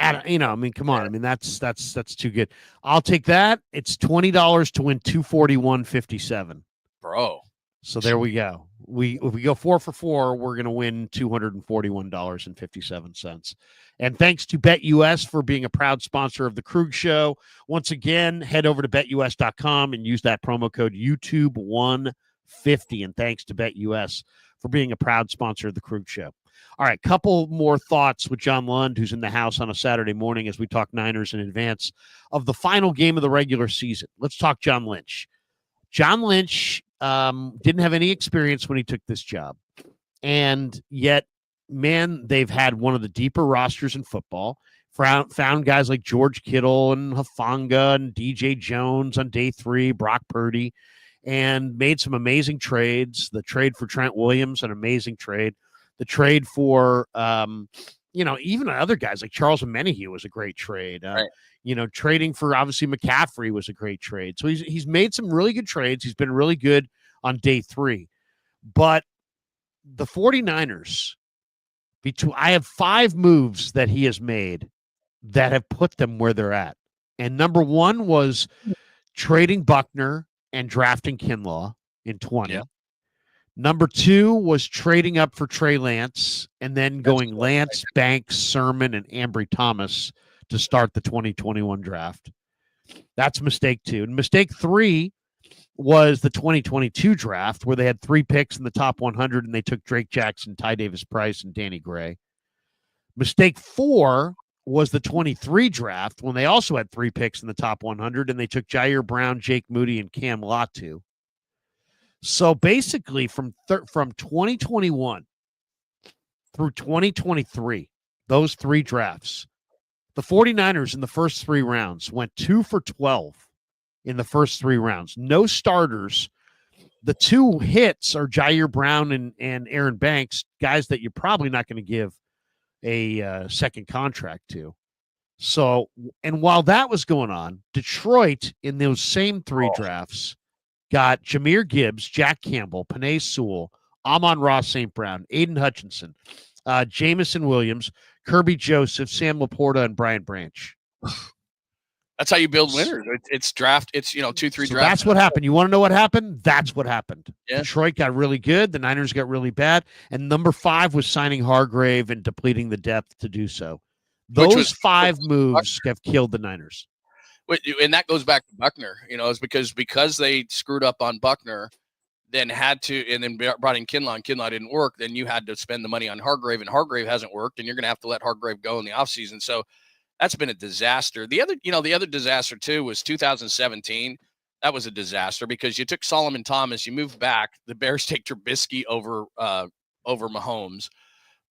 I mean, come on. I mean, that's too good. I'll take that. It's $20 to win $241.57. Bro. So there we go. If we go 4 for 4, we're going to win $241.57. And thanks to BetUS for being a proud sponsor of the Krueg Show. Once again, head over to BetUS.com and use that promo code YouTube150. And thanks to BetUS for being a proud sponsor of the Krueg Show. All right, couple more thoughts with John Lund, who's in the house on a Saturday morning as we talk Niners in advance of the final game of the regular season. Let's talk John Lynch. John Lynch didn't have any experience when he took this job. And yet, man, they've had one of the deeper rosters in football. Found guys like George Kittle and Hufanga and DJ Jones on day 3, Brock Purdy, and made some amazing trades. The trade for Trent Williams, an amazing trade. The trade for, even other guys like Charles Omenihu was a great trade. Right. Trading for, obviously, McCaffrey was a great trade. So he's made some really good trades. He's been really good on day 3. But the 49ers, I have 5 moves that he has made that have put them where they're at. And number 1 was trading Buckner and drafting Kinlaw in 20. Yeah. Number 2 was trading up for Trey Lance and then going Lance, Banks, Sermon, and Ambry Thomas to start the 2021 draft. That's mistake 2. And mistake 3 was the 2022 draft, where they had 3 picks in the top 100 and they took Drake Jackson, Ty Davis Price, and Danny Gray. Mistake 4 was the 23 draft, when they also had 3 picks in the top 100 and they took Jair Brown, Jake Moody, and Cam Latu. So basically from 2021 through 2023, those 3 drafts, the 49ers in the first 3 rounds went 2 for 12 in the first 3 rounds. No starters. The 2 hits are Jair Brown and Aaron Banks, guys that you're probably not going to give a second contract to. So, and while that was going on, Detroit in those same 3 drafts got Jahmyr Gibbs, Jack Campbell, Penei Sewell, Amon-Ra St. Brown, Aiden Hutchinson, Jamison Williams, Kirby Joseph, Sam Laporta, and Brian Branch. That's how you build winners. It's draft. It's 2-3 drafts. That's what happened. You want to know what happened? That's what happened. Yeah. Detroit got really good. The Niners got really bad. And number 5 was signing Hargrave and depleting the depth to do so. Those 5 moves have killed the Niners. And that goes back to Buckner. It's because they screwed up on Buckner, then brought in Kinlaw, and Kinlaw didn't work. Then you had to spend the money on Hargrave, and Hargrave hasn't worked, and you're going to have to let Hargrave go in the offseason. So that's been a disaster. The other disaster too was 2017. That was a disaster because you took Solomon Thomas, you moved back. The Bears take Trubisky over Mahomes,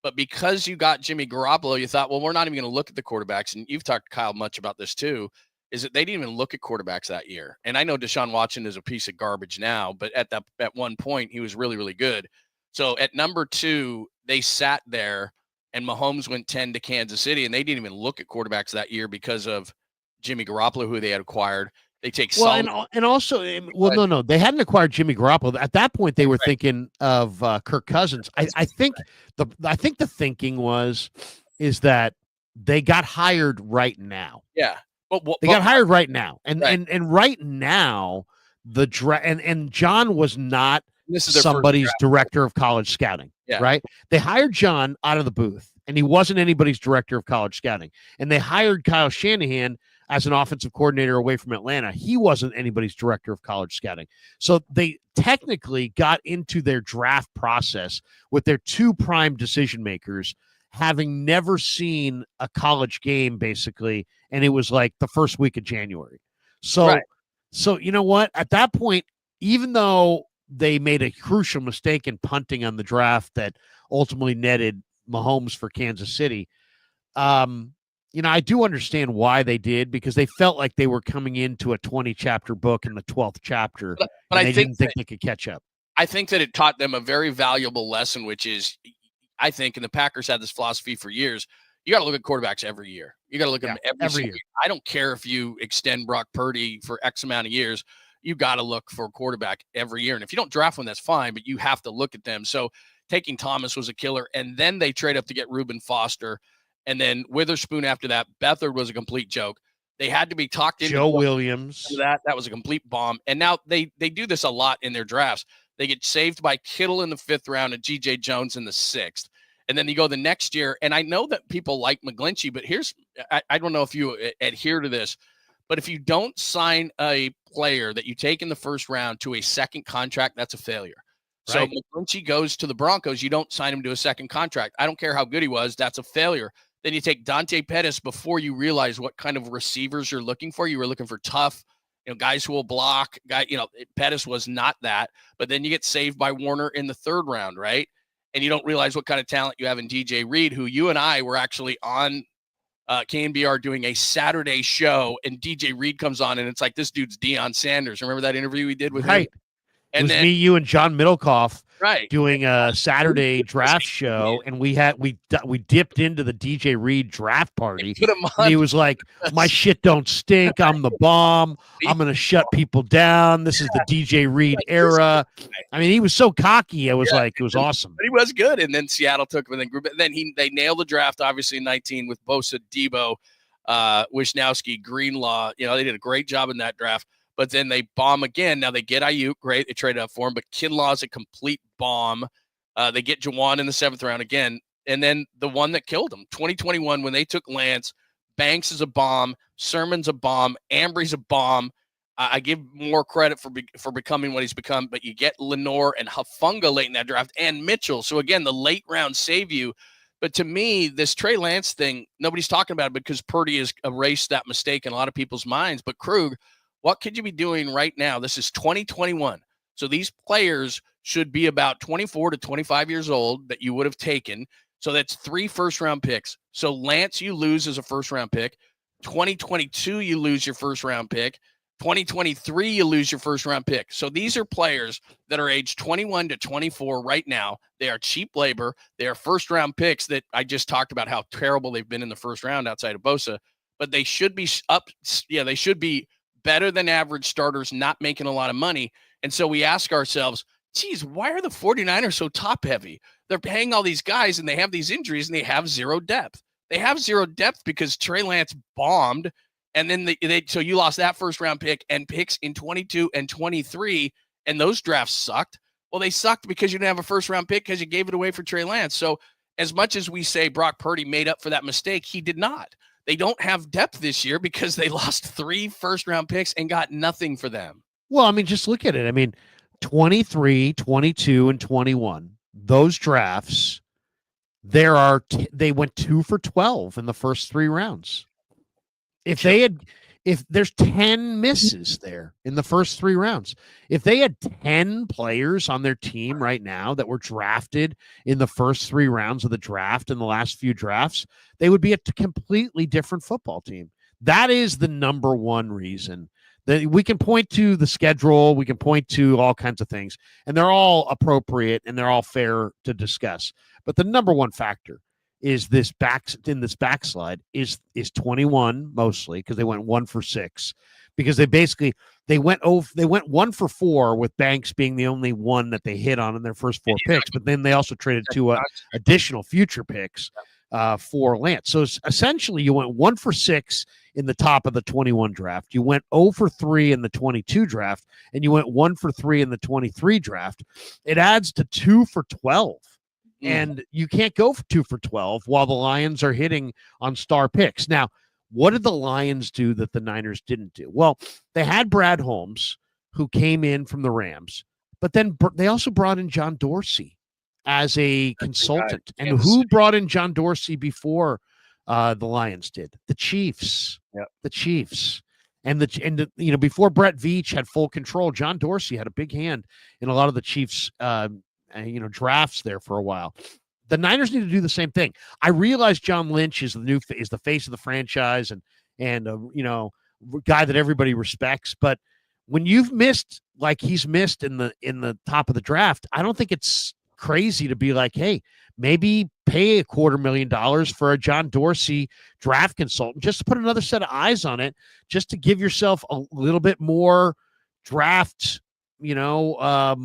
but because you got Jimmy Garoppolo, you thought, well, we're not even going to look at the quarterbacks. And you've talked to Kyle much about this too. Is that they didn't even look at quarterbacks that year. And I know Deshaun Watson is a piece of garbage now, but at one point he was really, really good. So at number 2, they sat there. And Mahomes went 10 to Kansas City, and they didn't even look at quarterbacks that year because of Jimmy Garoppolo, who they had acquired. They take no, they hadn't acquired Jimmy Garoppolo at that point. They were thinking of Kirk Cousins. I think the thinking is that they got hired right now. Yeah, they got hired right now, and right now and John was not somebody's director of college scouting. Yeah. Right. They hired John out of the booth, and he wasn't anybody's director of college scouting. And they hired Kyle Shanahan as an offensive coordinator away from Atlanta. He wasn't anybody's director of college scouting. So they technically got into their draft process with their 2 prime decision makers having never seen a college game, basically. And it was like the first week of January. So you know what? At that point, even though they made a crucial mistake in punting on the draft that ultimately netted Mahomes for Kansas City. I do understand why they did, because they felt like they were coming into a 20-chapter book in the 12th chapter, but they didn't think they could catch up. I think that it taught them a very valuable lesson, which is, I think, and the Packers had this philosophy for years, you got to look at quarterbacks every year. You got to look at them every year. I don't care if you extend Brock Purdy for X amount of years. You got to look for a quarterback every year. And if you don't draft one, that's fine, but you have to look at them. So taking Thomas was a killer. And then they trade up to get Reuben Foster. And then Witherspoon after that. Beathard was a complete joke. They had to be talked into. Joe Williams. That was a complete bomb. And now they do this a lot in their drafts. They get saved by Kittle in the 5th round and J.J. Jones in the 6th. And then you go the next year. And I know that people like McGlinchey, but I don't know if you adhere to this. But if you don't sign a player that you take in the 1st round to a second contract, that's a failure. So McGlinchey goes to the Broncos. You don't sign him to a second contract. I don't care how good he was. That's a failure. Then you take Dante Pettis before you realize what kind of receivers you're looking for. You were looking for tough, guys who will block. Pettis was not that. But then you get saved by Warner in the third round, right? And you don't realize what kind of talent you have in DJ Reed, who you and I were actually on KNBR doing a Saturday show, and DJ Reed comes on, and it's like, this dude's Deion Sanders. Remember that interview we did with him? And it was me, you, and John Middlecoff doing a Saturday draft show, and we dipped into the DJ Reed draft party. He was like, my shit don't stink. I'm the bomb. I'm going to shut people down. This is the DJ Reed era. I mean, he was so cocky. I was like, it was awesome. But he was good. And then Seattle took him, and then they nailed the draft, obviously, in 19 with Bosa, Debo, Wisnowski, Greenlaw. They did a great job in that draft. But then they bomb again. Now they get Ayuk, great. They traded up for him, but Kinlaw is a complete bomb. They get Juwan in the 7th round again. And then the one that killed him, 2021, when they took Lance, Banks is a bomb, Sermon's a bomb, Ambry's a bomb. I give more credit for becoming what he's become, but you get Lenore and Hufanga late in that draft and Mitchell. So again, the late round save you. But to me, this Trey Lance thing, nobody's talking about it because Purdy has erased that mistake in a lot of people's minds. But Krueg, what could you be doing right now? This is 2021. So these players should be about 24 to 25 years old that you would have taken. So that's 3 first-round picks. So Lance, you lose as a first-round pick. 2022, you lose your first-round pick. 2023, you lose your first-round pick. So these are players that are aged 21 to 24 right now. They are cheap labor. They are first-round picks that I just talked about how terrible they've been in the first round outside of Bosa. But they should be they should be better than average starters, not making a lot of money. And so we ask ourselves, geez, why are the 49ers so top heavy? They're paying all these guys and they have these injuries and they have zero depth. They have zero depth because Trey Lance bombed. And then so you lost that first round pick and picks in 22 and 23. And those drafts sucked. Well, they sucked because you didn't have a first round pick because you gave it away for Trey Lance. So as much as we say Brock Purdy made up for that mistake, he did not. They don't have depth this year because they lost 3 first-round picks and got nothing for them. Well, I mean, just look at it. I mean, 23, 22, and 21, those drafts, they went 2 for 12 in the first 3 rounds. If there's 10 misses there in the first 3 rounds, if they had 10 players on their team right now that were drafted in the first 3 rounds of the draft in the last few drafts, they would be a completely different football team. That is the number one reason. That we can point to the schedule, we can point to all kinds of things, and they're all appropriate and they're all fair to discuss. But the number one factor is this backslide is 21 mostly because they went 1 for 6 because they went 1 for 4 with Banks being the only one that they hit on in their first 4 picks, but then they also traded 2 additional future picks for Lance. So essentially you went 1 for 6 in the top of the 21 draft. You went 0 for 3 in the 22 draft, and you went 1 for 3 in the 23 draft. It adds to 2 for 12. And you can't go for 2 for 12 while the Lions are hitting on star picks. Now, what did the Lions do that the Niners didn't do? Well, they had Brad Holmes, who came in from the Rams, but then they also brought in John Dorsey as a consultant. And who brought in John Dorsey before the Lions did? The Chiefs. Yep. The Chiefs. And before Brett Veach had full control, John Dorsey had a big hand in a lot of the Chiefs drafts there for a while. The Niners need to do the same thing. I realize John Lynch is the face of the franchise and guy that everybody respects, but when you've missed like he's missed in the top of the draft, I don't think it's crazy to be like, hey, maybe pay $250,000 for a John Dorsey draft consultant just to put another set of eyes on it, just to give yourself a little bit more draft, another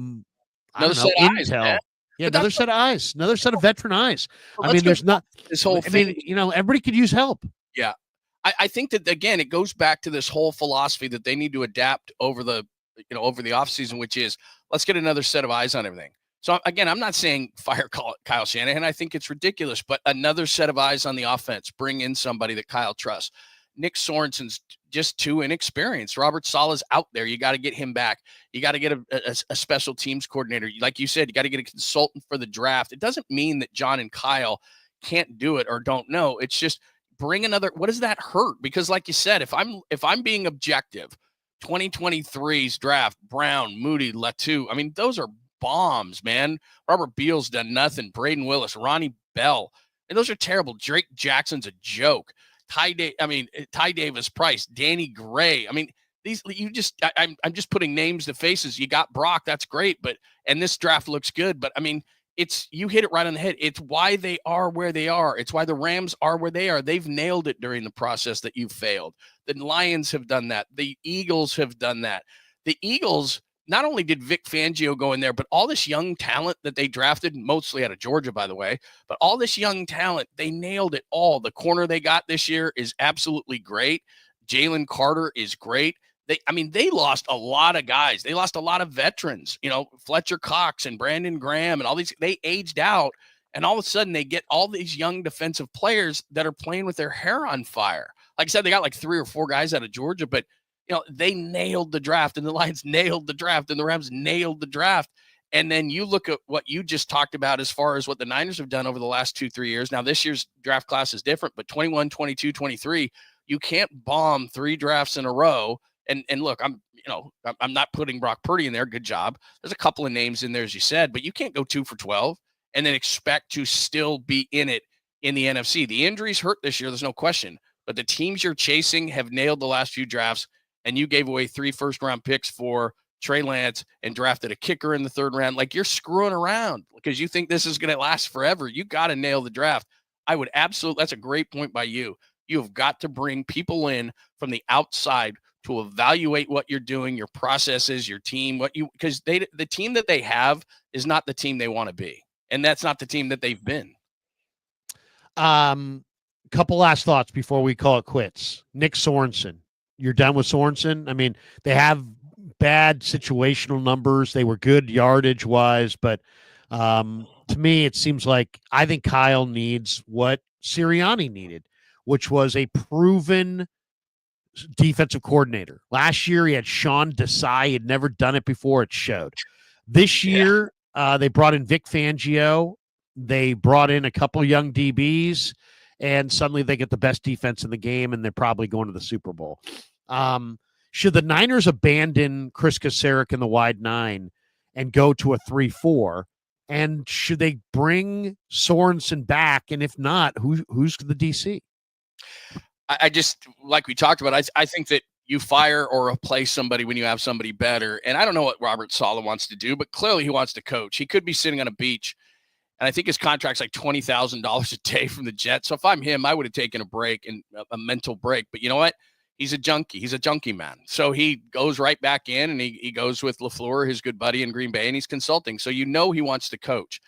set of eyes, intel. Yeah, another set of eyes, another set of veteran eyes. Well, I mean, there's not this whole thing. Everybody could use help. Yeah. I think that, again, it goes back to this whole philosophy that they need to adapt over the offseason, which is let's get another set of eyes on everything. So, again, I'm not saying fire Kyle Shanahan. I think it's ridiculous, but another set of eyes on the offense. Bring in somebody that Kyle trusts. Nick Sorenson's just too inexperienced. Robert Saleh's out there. You got to get him back. You got to get a special teams coordinator. Like you said, you got to get a consultant for the draft. It doesn't mean that John and Kyle can't do it or don't know. It's just bring another. What does that hurt? Because like you said, if I'm being objective, 2023's draft, Brown, Moody, Latu, I mean, those are bombs, man. Robert Beal's done nothing. Braden Willis, Ronnie Bell, and those are terrible. Drake Jackson's a joke. Ty Davis Price, Danny Gray. I mean, I'm just putting names to faces. You got Brock, that's great, and this draft looks good, but I mean, you hit it right on the head. It's why they are where they are. It's why the Rams are where they are. They've nailed it during the process that you failed. The Lions have done that. The Eagles have done that. The Eagles, not only did Vic Fangio go in there, but all this young talent that they drafted, mostly out of Georgia, by the way, but all this young talent, they nailed it all. The corner they got this year is absolutely great. Jalen Carter is great. They lost a lot of guys. They lost a lot of veterans, Fletcher Cox and Brandon Graham and all these. They aged out, and all of a sudden they get all these young defensive players that are playing with their hair on fire. Like I said, they got like 3 or 4 guys out of Georgia, but they nailed the draft, and the Lions nailed the draft, and the Rams nailed the draft. And then you look at what you just talked about as far as what the Niners have done over the last 2-3 years. Now, this year's draft class is different, but 21, 22, 23, you can't bomb 3 drafts in a row. And look, I'm not putting Brock Purdy in there. Good job. There's a couple of names in there, as you said, but you can't go 2 for 12 and then expect to still be in it in the NFC. The injuries hurt this year. There's no question, but the teams you're chasing have nailed the last few drafts, and you gave away 3 first-round picks for Trey Lance and drafted a kicker in the 3rd round. Like, you're screwing around because you think this is going to last forever. You got to nail the draft. I would absolutely. That's a great point by you. You have got to bring people in from the outside to evaluate what you're doing, your processes, your team, because the team that they have is not the team they want to be. And that's not the team that they've been. Couple last thoughts before we call it quits. Nick Sorenson. You're done with Sorenson? I mean, they have bad situational numbers. They were good yardage wise, but to me, it seems like I think Kyle needs what Sirianni needed, which was a proven defensive coordinator. Last year, he had Sean Desai. He had never done it before. It showed. This year, they brought in Vic Fangio. They brought in a couple young DBs, and suddenly they get the best defense in the game, and they're probably going to the Super Bowl. Should the Niners abandon Kris Kocurek in the wide 9 and go to a 3-4? And should they bring Sorensen back? And if not, who's the DC? I just, like we talked about, I think that you fire or replace somebody when you have somebody better. And I don't know what Robert Saleh wants to do, but clearly he wants to coach. He could be sitting on a beach, and I think his contract's like $20,000 a day from the Jets. So if I'm him, I would have taken a break, and a mental break. But you know what? He's a junkie. He's a junkie man. So he goes right back in, and he goes with LaFleur, his good buddy in Green Bay, and he's consulting. So he wants to coach.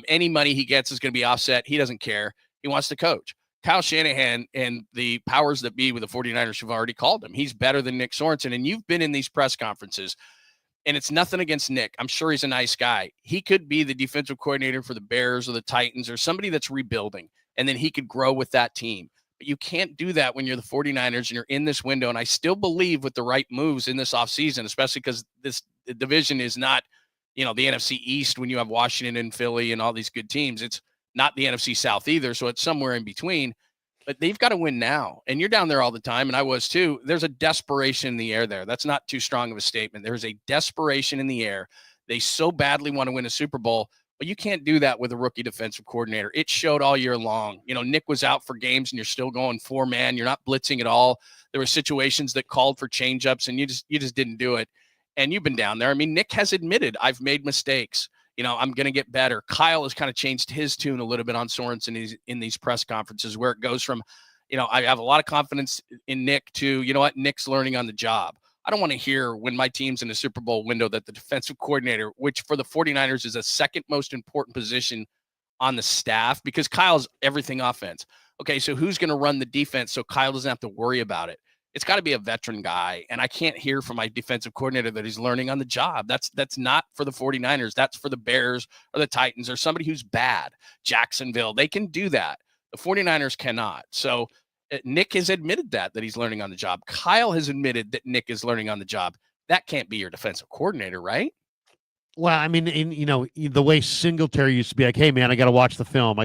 Any money he gets is going to be offset. He doesn't care. He wants to coach. Kyle Shanahan and the powers that be with the 49ers have already called him. He's better than Nick Sorensen. And you've been in these press conferences, and it's nothing against Nick. I'm sure he's a nice guy. He could be the defensive coordinator for the Bears or the Titans or somebody that's rebuilding, and then he could grow with that team. But you can't do that when you're the 49ers and you're in this window. And I still believe with the right moves in this offseason, especially because this division is not, the NFC East when you have Washington and Philly and all these good teams. It's not the NFC South either, so it's somewhere in between. But they've got to win now. And you're down there all the time, and I was too. There's a desperation in the air there. That's not too strong of a statement. There's a desperation in the air. They so badly want to win a Super Bowl, but you can't do that with a rookie defensive coordinator. It showed all year long. Nick was out for games, and you're still going 4-man. You're not blitzing at all. There were situations that called for change-ups, and you just didn't do it. And you've been down there. I mean, Nick has admitted, I've made mistakes. I'm going to get better. Kyle has kind of changed his tune a little bit on Sorensen in these press conferences, where it goes from, I have a lot of confidence in Nick to, Nick's learning on the job. I don't want to hear when my team's in the Super Bowl window that the defensive coordinator, which for the 49ers is the second most important position on the staff, because Kyle's everything offense. Okay, so who's going to run the defense so Kyle doesn't have to worry about it? It's got to be a veteran guy, and I can't hear from my defensive coordinator that he's learning on the job. That's not for the 49ers. That's for the Bears or the Titans or somebody who's bad. Jacksonville, they can do that. The 49ers cannot. So Nick has admitted that he's learning on the job. Kyle has admitted that Nick is learning on the job. That can't be your defensive coordinator, right? Well, I mean, the way Singletary used to be like, hey, man, I got to watch the film.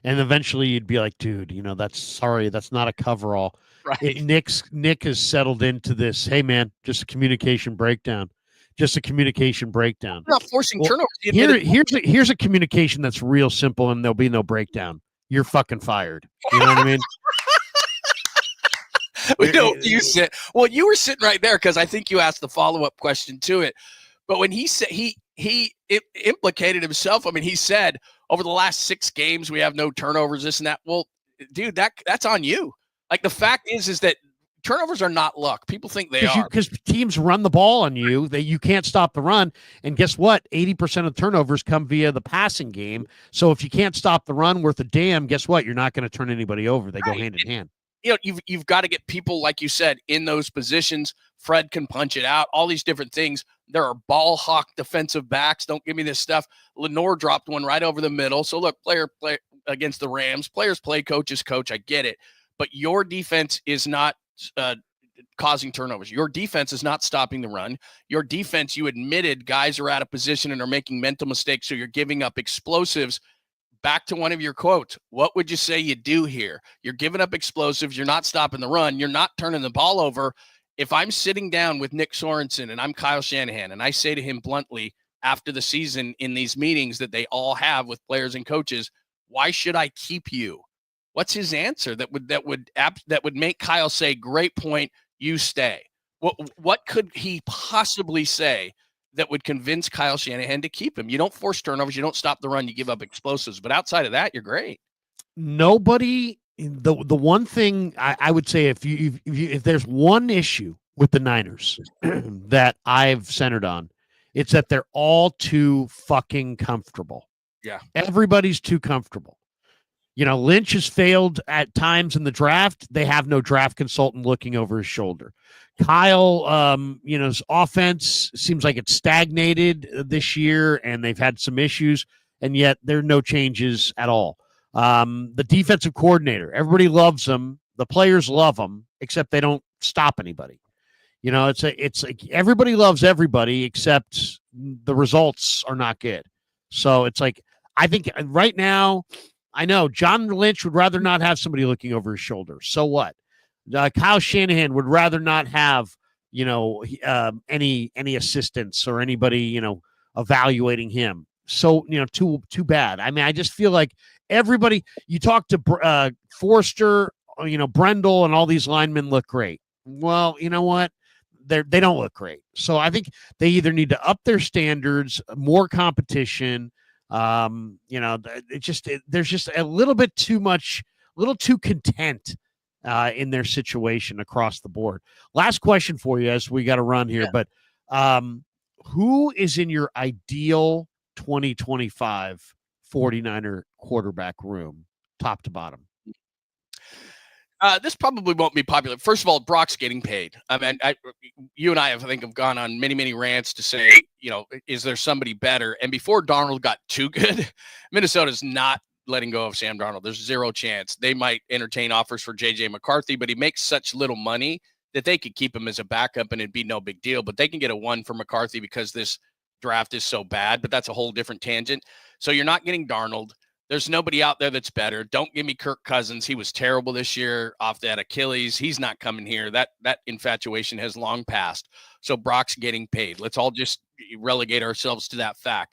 And eventually you'd be like, dude, that's not a coverall. Right. Nick has settled into this, hey, man, just a communication breakdown. We're not forcing turnovers. Here's a communication that's real simple, and there'll be no breakdown. You're fucking fired. You know what I mean? You were sitting right there because I think you asked the follow-up question to it. But when he said he implicated himself, I mean, he said over the last 6 games we have no turnovers, this and that. Well, dude, that's on you. Like, the fact is that turnovers are not luck. People think they are. Because teams run the ball on you, that you can't stop the run. And guess what? 80% of turnovers come via the passing game. So if you can't stop the run worth a damn, guess what? You're not going to turn anybody over. They go hand in hand. You've got to get people, like you said, in those positions. Fred can punch it out, all these different things. There are ball hawk defensive backs. Don't give me this stuff. Lenore dropped one right over the middle. So look, player play against the Rams. Players play, coaches coach. I get it. But your defense is not causing turnovers. Your defense is not stopping the run. Your defense, you admitted guys are out of position and are making mental mistakes. So you're giving up explosives. Back to one of your quotes. What would you say you do here? You're giving up explosives. You're not stopping the run. You're not turning the ball over. If I'm sitting down with Nick Sorenson and I'm Kyle Shanahan and I say to him bluntly after the season in these meetings that they all have with players and coaches, why should I keep you? What's his answer that would make Kyle say, great point, you stay? What could he possibly say that would convince Kyle Shanahan to keep him? You don't force turnovers. You don't stop the run. You give up explosives. But outside of that, you're great. Nobody. The one thing I would say, if there's one issue with the Niners that I've centered on, it's that they're all too fucking comfortable. Yeah. Everybody's too comfortable. Lynch has failed at times in the draft. They have no draft consultant looking over his shoulder. Kyle, his offense seems like it's stagnated this year, and they've had some issues, and yet there are no changes at all. The defensive coordinator, everybody loves him. The players love him, except they don't stop anybody. It's like everybody loves everybody, except the results are not good. So it's like, I think right now, I know John Lynch would rather not have somebody looking over his shoulder. So what? Kyle Shanahan would rather not have, any assistants or anybody, evaluating him. So, too bad. I mean, I just feel like everybody, you talk to Forster, Brendel, and all these linemen look great. Well, you know what? They don't look great. So I think they either need to up their standards, more competition. There's just a little bit too much, a little too content in their situation across the board. Last question for you, as we got to run here, but who is in your ideal 2025 49er quarterback room, top to bottom? This probably won't be popular. First of all, Brock's getting paid. I mean, you and I have gone on many, many rants to say, is there somebody better? And before Darnold got too good, Minnesota's not letting go of Sam Darnold. There's zero chance. They might entertain offers for J.J. McCarthy, but he makes such little money that they could keep him as a backup and it'd be no big deal. But they can get a 1 for McCarthy because this draft is so bad, but that's a whole different tangent. So you're not getting Darnold. There's nobody out there that's better. Don't give me Kirk Cousins. He was terrible this year off that Achilles. He's not coming here. That infatuation has long passed. So Brock's getting paid. Let's all just relegate ourselves to that fact.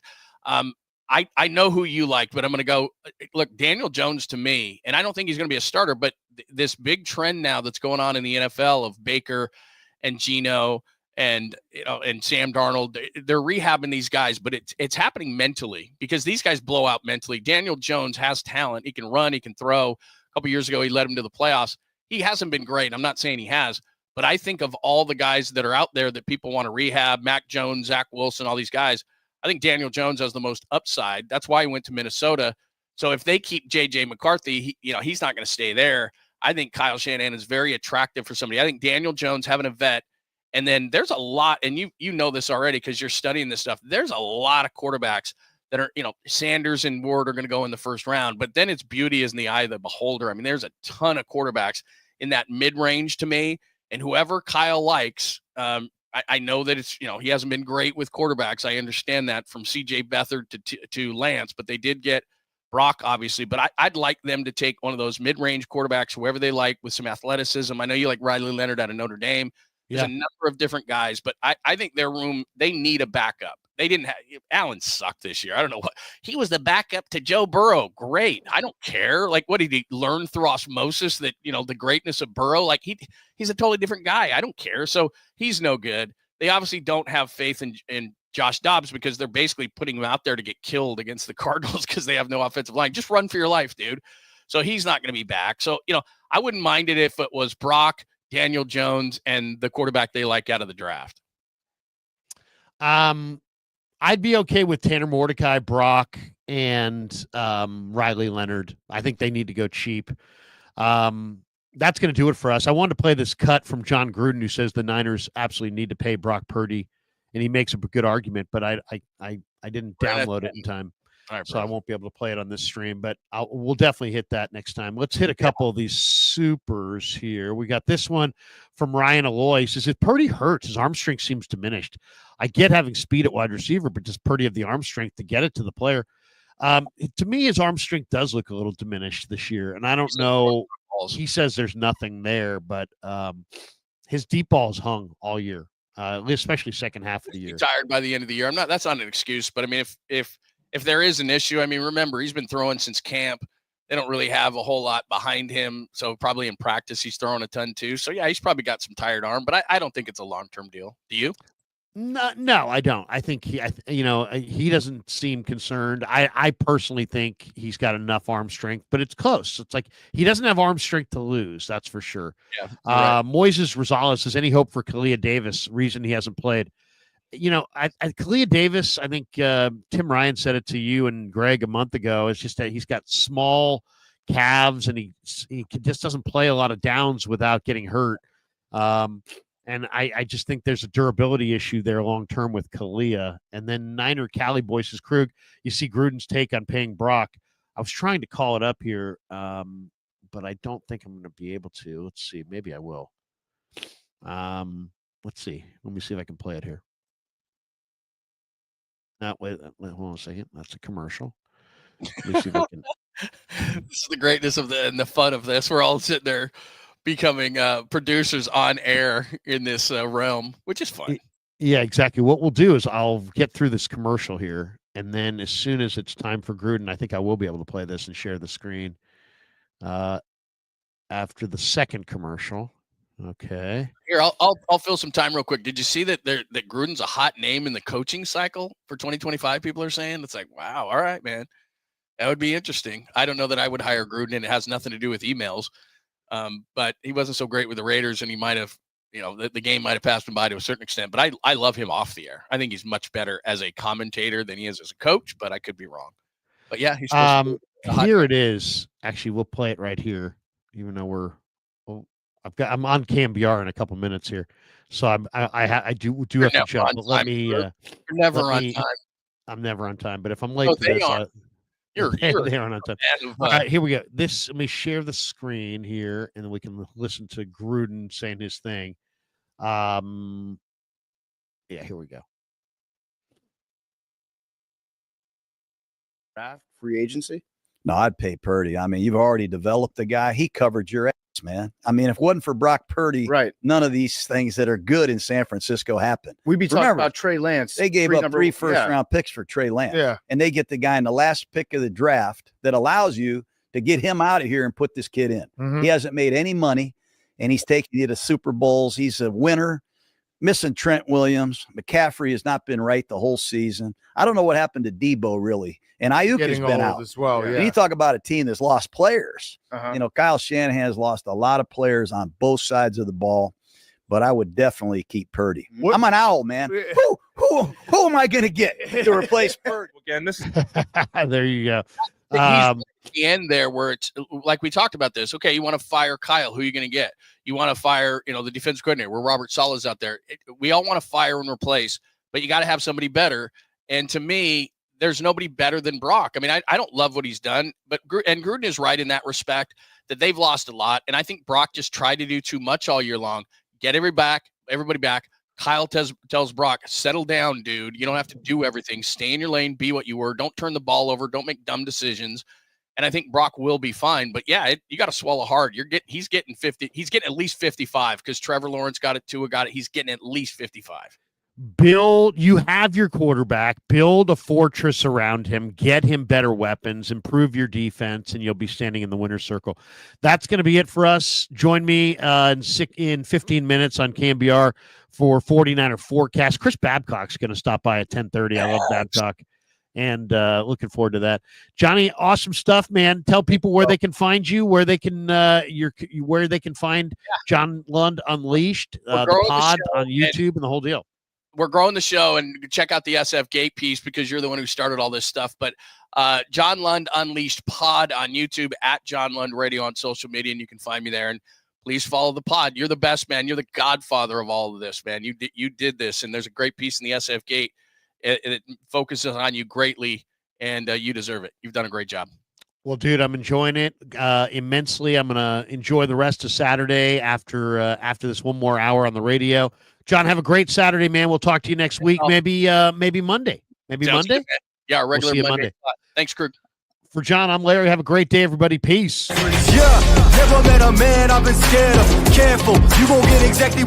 I know who you like, but I'm going to go look, Daniel Jones to me, and I don't think he's going to be a starter, but this big trend now that's going on in the NFL of Baker and Geno and Sam Darnold, they're rehabbing these guys, but it's happening mentally because these guys blow out mentally. Daniel Jones has talent. He can run, he can throw. A couple years ago, he led him to the playoffs. He hasn't been great. I'm not saying he has, but I think of all the guys that are out there that people want to rehab, Mac Jones, Zach Wilson, all these guys, I think Daniel Jones has the most upside. That's why he went to Minnesota. So if they keep J.J. McCarthy, he's not going to stay there. I think Kyle Shanahan is very attractive for somebody. I think Daniel Jones having a vet. And then there's a lot, and you know this already because you're studying this stuff. There's a lot of quarterbacks that are, Sanders and Ward are going to go in the first round, but then it's beauty is in the eye of the beholder. I mean, there's a ton of quarterbacks in that mid-range to me, and whoever Kyle likes, I know that it's, he hasn't been great with quarterbacks. I understand that from CJ Beathard to Lance, but they did get Brock, obviously. But I'd like them to take one of those mid-range quarterbacks, whoever they like, with some athleticism. I know you like Riley Leonard out of Notre Dame. There's a number of different guys, but I think their room, they need a backup. They didn't have Allen sucked this year. I don't know what he was the backup to Joe Burrow. Great. I don't care. Like, what did he learn through osmosis that, the greatness of Burrow? Like he's a totally different guy. I don't care. So he's no good. They obviously don't have faith in Josh Dobbs because they're basically putting him out there to get killed against the Cardinals because they have no offensive line. Just run for your life, dude. So he's not going to be back. So, I wouldn't mind it if it was Brock, Daniel Jones, and the quarterback they like out of the draft. I'd be okay with Tanner Mordecai, Brock, and Riley Leonard. I think they need to go cheap. That's going to do it for us. I wanted to play this cut from John Gruden, who says the Niners absolutely need to pay Brock Purdy, and he makes a good argument, but I didn't download it in time, so I won't be able to play it on this stream, but we'll definitely hit that next time. Let's hit a couple of these supers here. We got this one from Ryan Aloy. He says, if Purdy hurts, his arm strength seems diminished. I get having speed at wide receiver, but does Purdy have the arm strength to get it to the player? To me, his arm strength does look a little diminished this year, and I don't know. He says there's nothing there, but his deep ball is hung all year, especially second half of the year. Tired by the end of the year. That's not an excuse, but I mean, if there is an issue, I mean, remember, he's been throwing since camp. They don't really have a whole lot behind him, so probably in practice he's throwing a ton too. So yeah, he's probably got some tired arm, but I don't think it's a long-term deal. Do you? No, I don't. I think he doesn't seem concerned. I personally think he's got enough arm strength, but it's close. It's like he doesn't have arm strength to lose. That's for sure. Yeah. Right. Moises Rosales says, any hope for Aaliyah Davis? Reason he hasn't played. Aaliyah Davis, I think Tim Ryan said it to you and Greg a month ago. It's just that he's got small calves and he just doesn't play a lot of downs without getting hurt. And I just think there's a durability issue there long-term with Aaliyah. And then Niner Cali Boy says, Krueg, you see Gruden's take on paying Brock. I was trying to call it up here, but I don't think I'm going to be able to. Let's see. Maybe I will. Let's see. Let me see if I can play it here. Wait, hold on a second. That's a commercial. Let me see if I can. This is the greatness of the fun of this. We're all sitting there becoming producers on air in this realm, which is fun. Yeah, exactly. What we'll do is I'll get through this commercial here, and then as soon as it's time for Gruden, I think I will be able to play this and share the screen after the second commercial. Okay. Here, I'll fill some time real quick. Did you see that Gruden's a hot name in the coaching cycle for 2025? People are saying it's like, wow, all right, man, that would be interesting. I don't know that I would hire Gruden, and it has nothing to do with emails. But he wasn't so great with the Raiders, and he might have, the game might have passed him by to a certain extent. But I love him off the air. I think he's much better as a commentator than he is as a coach, but I could be wrong. But yeah, he's here it is. Actually, we'll play it right here, even though I'm on KNBR in a couple minutes here, so I do have to jump. But let me. You're never on time. I'm never on time, but if I'm late to this, they aren't on time. All right, here we go. Let me share the screen here, and then we can listen to Gruden saying his thing. Yeah, here we go. Free agency? No, I'd pay Purdy. I mean, you've already developed the guy. He covered your ass, man. I mean, if it wasn't for Brock Purdy, right, none of these things that are good in San Francisco happen. We'd be talking about Trey Lance. They gave up 3 first-round picks for Trey Lance. Yeah. And they get the guy in the last pick of the draft that allows you to get him out of here and put this kid in. Mm-hmm. He hasn't made any money, and he's taking you to Super Bowls. He's a winner. Missing Trent Williams. McCaffrey has not been right the whole season. I don't know what happened to Debo, really. And Ayuk has been out as well. Yeah. And you talk about a team that's lost players. Uh-huh. Kyle Shanahan has lost a lot of players on both sides of the ball, but I would definitely keep Purdy. I'm an owl, man. Who am I going to get to replace Purdy? Again, this. There you go. He's at the end there where it's like we talked about this. Okay, you want to fire Kyle. Who are you going to get? You want to fire, the defense coordinator where Robert Saleh's out there. We all want to fire and replace, but you got to have somebody better. And to me, there's nobody better than Brock. I mean, I don't love what he's done, but Gruden is right in that respect that they've lost a lot. And I think Brock just tried to do too much all year long. Get everybody back. Kyle tells Brock, settle down, dude. You don't have to do everything. Stay in your lane. Be what you were. Don't turn the ball over. Don't make dumb decisions. And I think Brock will be fine. But yeah, you got to swallow hard. He's getting 50. He's getting at least 55 because Trevor Lawrence got it. Tua got it. He's getting at least 55. You have your quarterback, build a fortress around him, get him better weapons, improve your defense, and you'll be standing in the winner's circle. That's going to be it for us. Join me in 15 minutes on KNBR for 49er forecast. Chris Babcock's going to stop by at 10:30. I love Babcock, and looking forward to that. Johnny, awesome stuff, man. Tell people where they can find you, where they can find John Lund Unleashed, the pod on YouTube, and the whole deal. We're growing the show, and check out the 𝐸𝐸 piece because you're the one who started all this stuff. But John Lund Unleashed pod on YouTube, at John Lund Radio on social media, and you can find me there. And please follow the pod. You're the best, man. You're the godfather of all of this, man. You did this, and there's a great piece in the 𝐸𝐸. It focuses on you greatly, and you deserve it. You've done a great job. Well, dude, I'm enjoying it immensely. I'm going to enjoy the rest of Saturday after this one more hour on the radio. John, have a great Saturday, man. We'll talk to you next week, maybe Monday. Maybe Sounds Monday? Good, yeah, regular we'll Monday. Thanks, Krueg. For John, I'm Larry. Have a great day, everybody. Peace. Yeah, never met a man I've been scared of. Careful, you won't get exactly